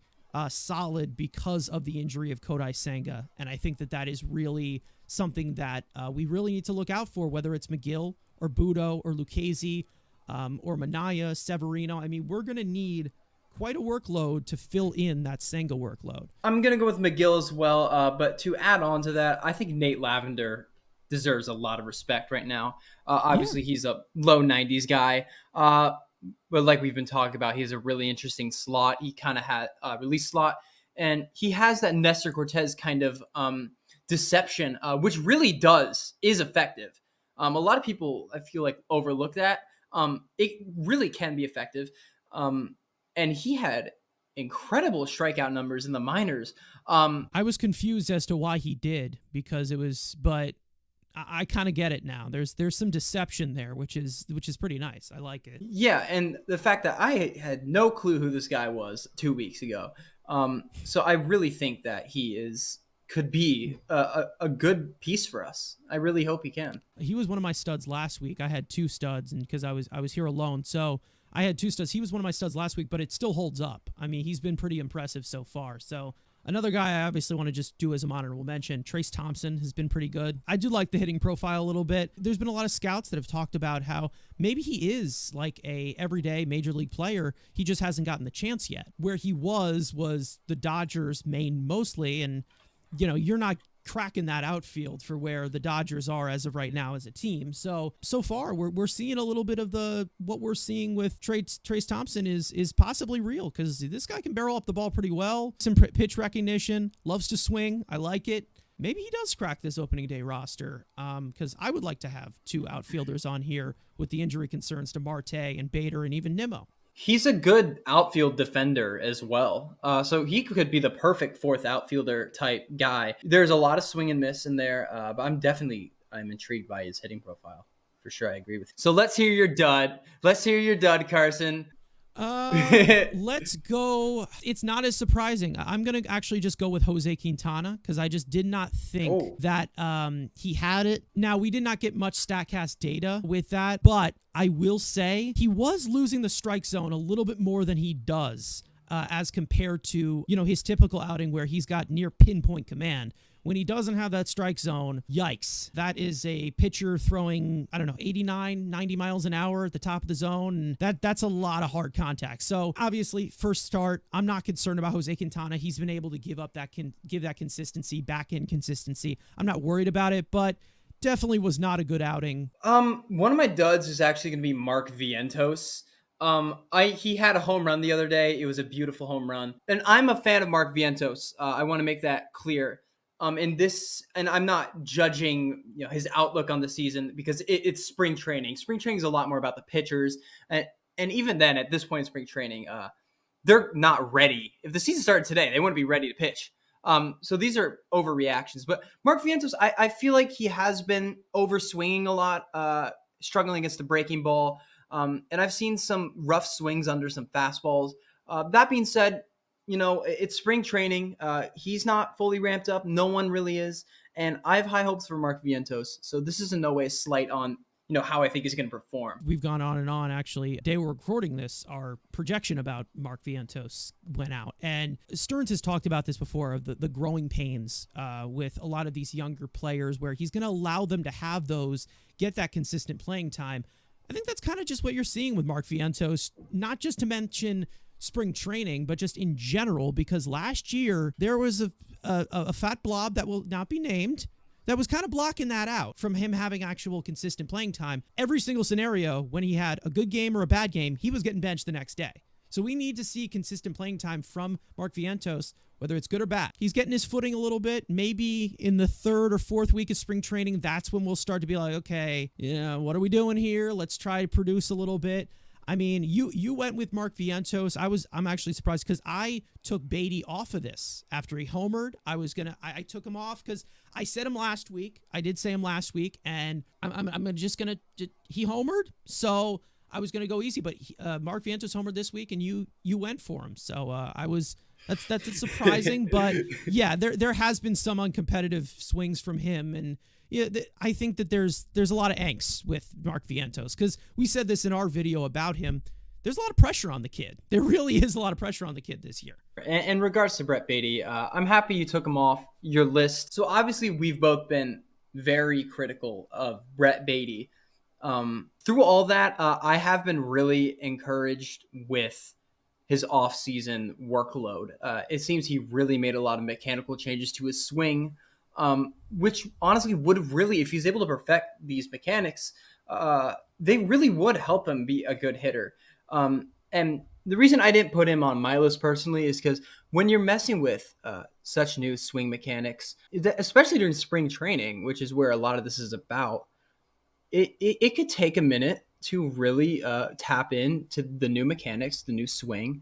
solid because of the injury of Kodai Senga. And I think that is really something that we really need to look out for, whether it's Megill or Budo or Lucchesi or Manaea, Severino. I mean, we're going to need quite a workload to fill in that Senga workload. I'm going to go with Megill as well, but to add on to that, I think Nate Lavender deserves a lot of respect right now. Obviously, he's a low 90s guy. But like we've been talking about, he has a really interesting slot. He kind of had a release slot, and he has that Nestor Cortez kind of deception, which really is effective. A lot of people, I feel like, overlook that. It really can be effective. And he had incredible strikeout numbers in the minors. I was confused as to why he did, but I kind of get it now. There's some deception there, which is pretty nice. I like it. Yeah, and the fact that I had no clue who this guy was 2 weeks ago. So I really think that he could be a good piece for us. I really hope he can. He was one of my studs last week. I had two studs, and because I was here alone, so I had two studs. He was one of my studs last week, but it still holds up. I mean, he's been pretty impressive so far. So another guy I obviously want to just do as an honorable mention, Trace Thompson, has been pretty good. I do like the hitting profile a little bit. There's been a lot of scouts that have talked about how maybe he is like a everyday major league player. He just hasn't gotten the chance yet. Where he was the Dodgers main mostly, and you're not cracking that outfield for where the Dodgers are as of right now as a team. So far we're seeing a little bit of what we're seeing with Trace Thompson is possibly real, because this guy can barrel up the ball pretty well. Some pitch recognition, loves to swing. I like it. Maybe he does crack this opening day roster, because I would like to have two outfielders on here with the injury concerns to Marte and Bader and even Nimmo. He's a good outfield defender as well. So he could be the perfect fourth outfielder type guy. There's a lot of swing and miss in there, but I'm intrigued by his hitting profile. For sure, I agree with you. So let's hear your dud. Carson. Let's go. It's not as surprising. I'm going to actually just go with Jose Quintana, because I just did not think that he had it. Now, we did not get much StatCast data with that, but I will say he was losing the strike zone a little bit more than he does as compared to, his typical outing where he's got near pinpoint command. When he doesn't have that strike zone, yikes. That is a pitcher throwing, 89, 90 miles an hour at the top of the zone. And that's a lot of hard contact. So obviously, first start, I'm not concerned about Jose Quintana. He's been able to give that consistency, back in consistency. I'm not worried about it, but definitely was not a good outing. One of my duds is actually going to be Mark Vientos. He had a home run the other day. It was a beautiful home run. And I'm a fan of Mark Vientos. I want to make that clear. And I'm not judging his outlook on the season, because it's spring training. Spring training is a lot more about the pitchers, and And even then, at this point in spring training, they're not ready. If the season started today, they wouldn't be ready to pitch. So these are overreactions. But Mark Vientos, I feel like he has been overswinging a lot, struggling against the breaking ball. And I've seen some rough swings under some fastballs. That being said, it's spring training. He's not fully ramped up. No one really is. And I have high hopes for Mark Vientos. So this is in no way a slight on how I think he's going to perform. We've gone on and on, actually. The day we're recording this, our projection about Mark Vientos went out. And Stearns has talked about this before, of the growing pains with a lot of these younger players, where he's going to allow them to have those, get that consistent playing time. I think that's kind of just what you're seeing with Mark Vientos, not just to mention spring training, but just in general, because last year there was a fat blob that will not be named that was kind of blocking that out from him having actual consistent playing time. Every single scenario, when he had a good game or a bad game, he was getting benched the next day. So we need to see consistent playing time from Mark Vientos, whether it's good or bad. He's getting his footing a little bit. Maybe in the third or fourth week of spring training, that's when we'll start to be like, okay, what are we doing here? Let's try to produce a little bit. I mean, you went with Mark Vientos. I'm actually surprised, because I took Beatty off of this after he homered. I took him off because I said him last week. I did say him last week, and he homered, so I was gonna go easy. But Mark Vientos homered this week, and you went for him. So that's surprising, but yeah, there has been some uncompetitive swings from him, and I think that there's a lot of angst with Mark Vientos, because we said this in our video about him. There's a lot of pressure on the kid. There really is a lot of pressure on the kid this year. In regards to Brett Beatty, I'm happy you took him off your list. So obviously we've both been very critical of Brett Beatty. Through all that, I have been really encouraged with his off-season workload. It seems he really made a lot of mechanical changes to his swing, which honestly would have really, if he's able to perfect these mechanics, they really would help him be a good hitter. And the reason I didn't put him on my list personally is because when you're messing with such new swing mechanics, especially during spring training, which is where a lot of this is about, it could take a minute to really tap into the new mechanics, the new swing,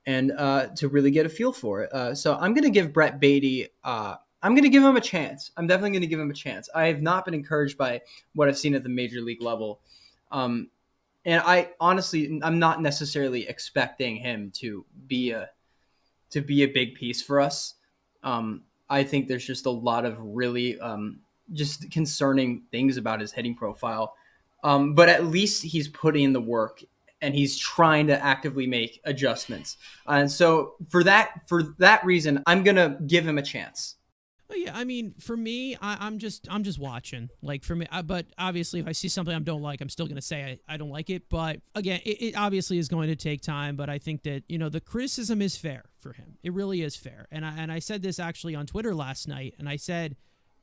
and to really get a feel for it. So I'm going to give Brett Beatty, I'm going to give him a chance. I'm definitely going to give him a chance. I have not been encouraged by what I've seen at the major league level. And I'm not necessarily expecting him to be a big piece for us. I think there's just a lot of really just concerning things about his hitting profile. But at least he's putting in the work and he's trying to actively make adjustments. And so for that reason, I'm going to give him a chance. Yeah, I mean, for me, I'm just watching. Like, for me, but obviously, if I see something I don't like, I'm still going to say I don't like it. But again, it obviously is going to take time. But I think that the criticism is fair for him. It really is fair. And I said this actually on Twitter last night, and I said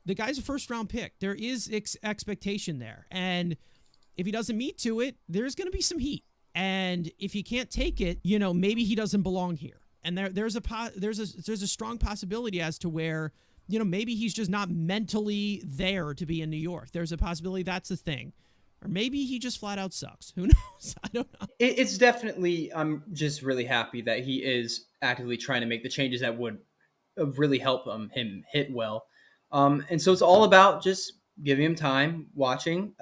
the guy's a first-round pick. There is expectation there, and if he doesn't meet to it, there's going to be some heat. And if he can't take it, maybe he doesn't belong here. And there's a strong possibility as to where, maybe he's just not mentally there to be in New York. There's a possibility that's a thing. Or maybe he just flat out sucks. Who knows? I don't know. It's definitely, I'm just really happy that he is actively trying to make the changes that would really help him hit well. And so it's all about just giving him time, watching,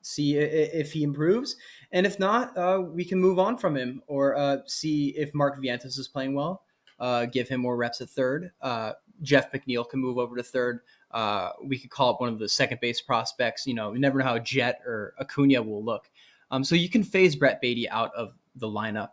see if he improves. And if not, we can move on from him or see if Mark Vientos is playing well, give him more reps at third. Jeff McNeil can move over to third. We could call up one of the second base prospects. You never know how Jet or Acuna will look. So you can phase Brett Beatty out of the lineup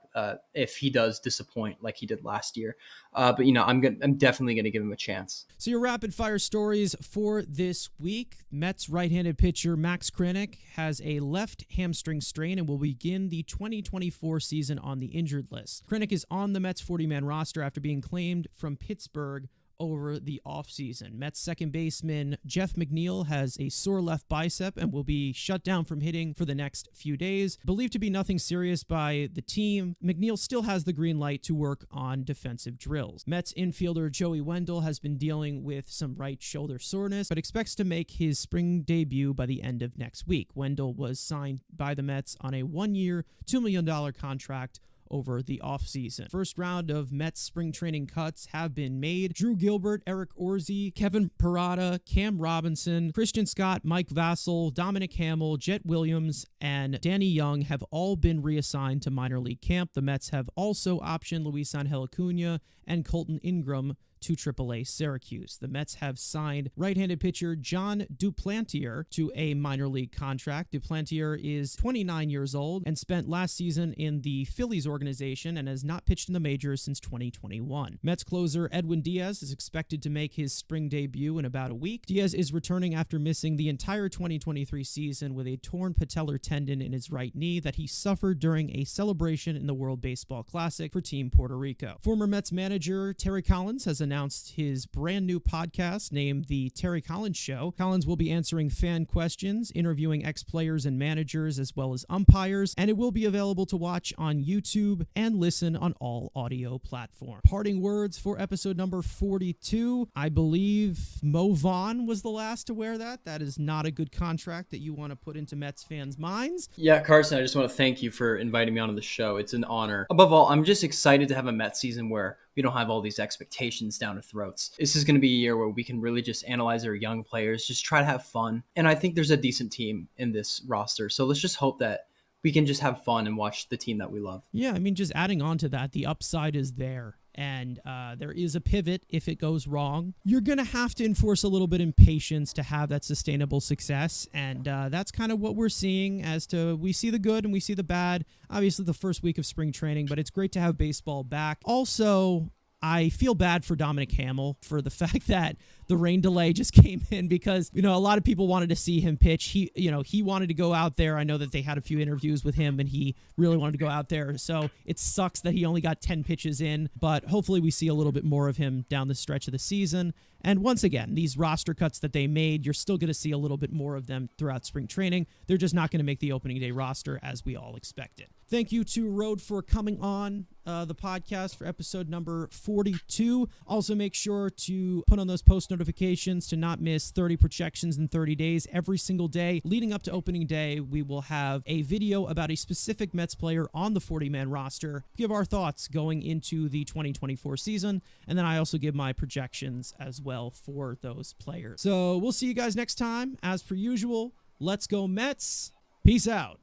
if he does disappoint like he did last year. But I'm definitely going to give him a chance. So your rapid fire stories for this week: Mets right-handed pitcher Max Krenick has a left hamstring strain and will begin the 2024 season on the injured list. Krenick is on the Mets 40-man roster after being claimed from Pittsburgh over the offseason. Mets second baseman Jeff Megill has a sore left bicep and will be shut down from hitting for the next few days. Believed to be nothing serious by the team, Megill still has the green light to work on defensive drills. Mets infielder Joey Wendell has been dealing with some right shoulder soreness, but expects to make his spring debut by the end of next week. Wendell was signed by the Mets on a 1-year, $2 million contract over the offseason. First round of Mets spring training cuts have been made. Drew Gilbert, Eric Orzi, Kevin Parada, Cam Robinson, Christian Scott, Mike Vassell, Dominic Hamill, Jet Williams, and Danny Young have all been reassigned to minor league camp. The Mets have also optioned Luis Angel Acuna and Colton Ingram to AAA Syracuse. The Mets have signed right-handed pitcher John Duplantier to a minor league contract. Duplantier is 29 years old and spent last season in the Phillies organization and has not pitched in the majors since 2021. Mets closer Edwin Diaz is expected to make his spring debut in about a week. Diaz is returning after missing the entire 2023 season with a torn patellar tendon in his right knee that he suffered during a celebration in the World Baseball Classic for Team Puerto Rico. Former Mets manager Terry Collins has announced his brand new podcast named The Terry Collins Show. Collins will be answering fan questions, interviewing ex-players and managers, as well as umpires, and it will be available to watch on YouTube and listen on all audio platforms. Parting words for episode number 42. I believe Mo Vaughn was the last to wear that. That is not a good contract that you want to put into Mets fans' minds. Yeah, Carson, I just want to thank you for inviting me onto the show. It's an honor. Above all, I'm just excited to have a Mets season where we don't have all these expectations down our throats. This is going to be a year where we can really just analyze our young players, just try to have fun. And I think there's a decent team in this roster. So let's just hope that we can just have fun and watch the team that we love. Yeah, I mean, just adding on to that, the upside is there. And there is a pivot if it goes wrong. You're going to have to enforce a little bit of patience to have that sustainable success. And that's kind of what we're seeing as to we see the good and we see the bad. Obviously, the first week of spring training, but it's great to have baseball back. Also, I feel bad for Dominic Hamill for the fact that the rain delay just came in because, a lot of people wanted to see him pitch. He wanted to go out there. I know that they had a few interviews with him and he really wanted to go out there. So it sucks that he only got 10 pitches in, but hopefully we see a little bit more of him down the stretch of the season. And once again, these roster cuts that they made, you're still going to see a little bit more of them throughout spring training. They're just not going to make the opening day roster as we all expected. Thank you to Rhode for coming on the podcast for episode number 42. Also, make sure to put on those post notifications to not miss 30 projections in 30 days. Every single day leading up to opening day, we will have a video about a specific Mets player on the 40-man roster, give our thoughts going into the 2024 season, and then I also give my projections as well for those players. So we'll see you guys next time. As per usual, let's go Mets. Peace out.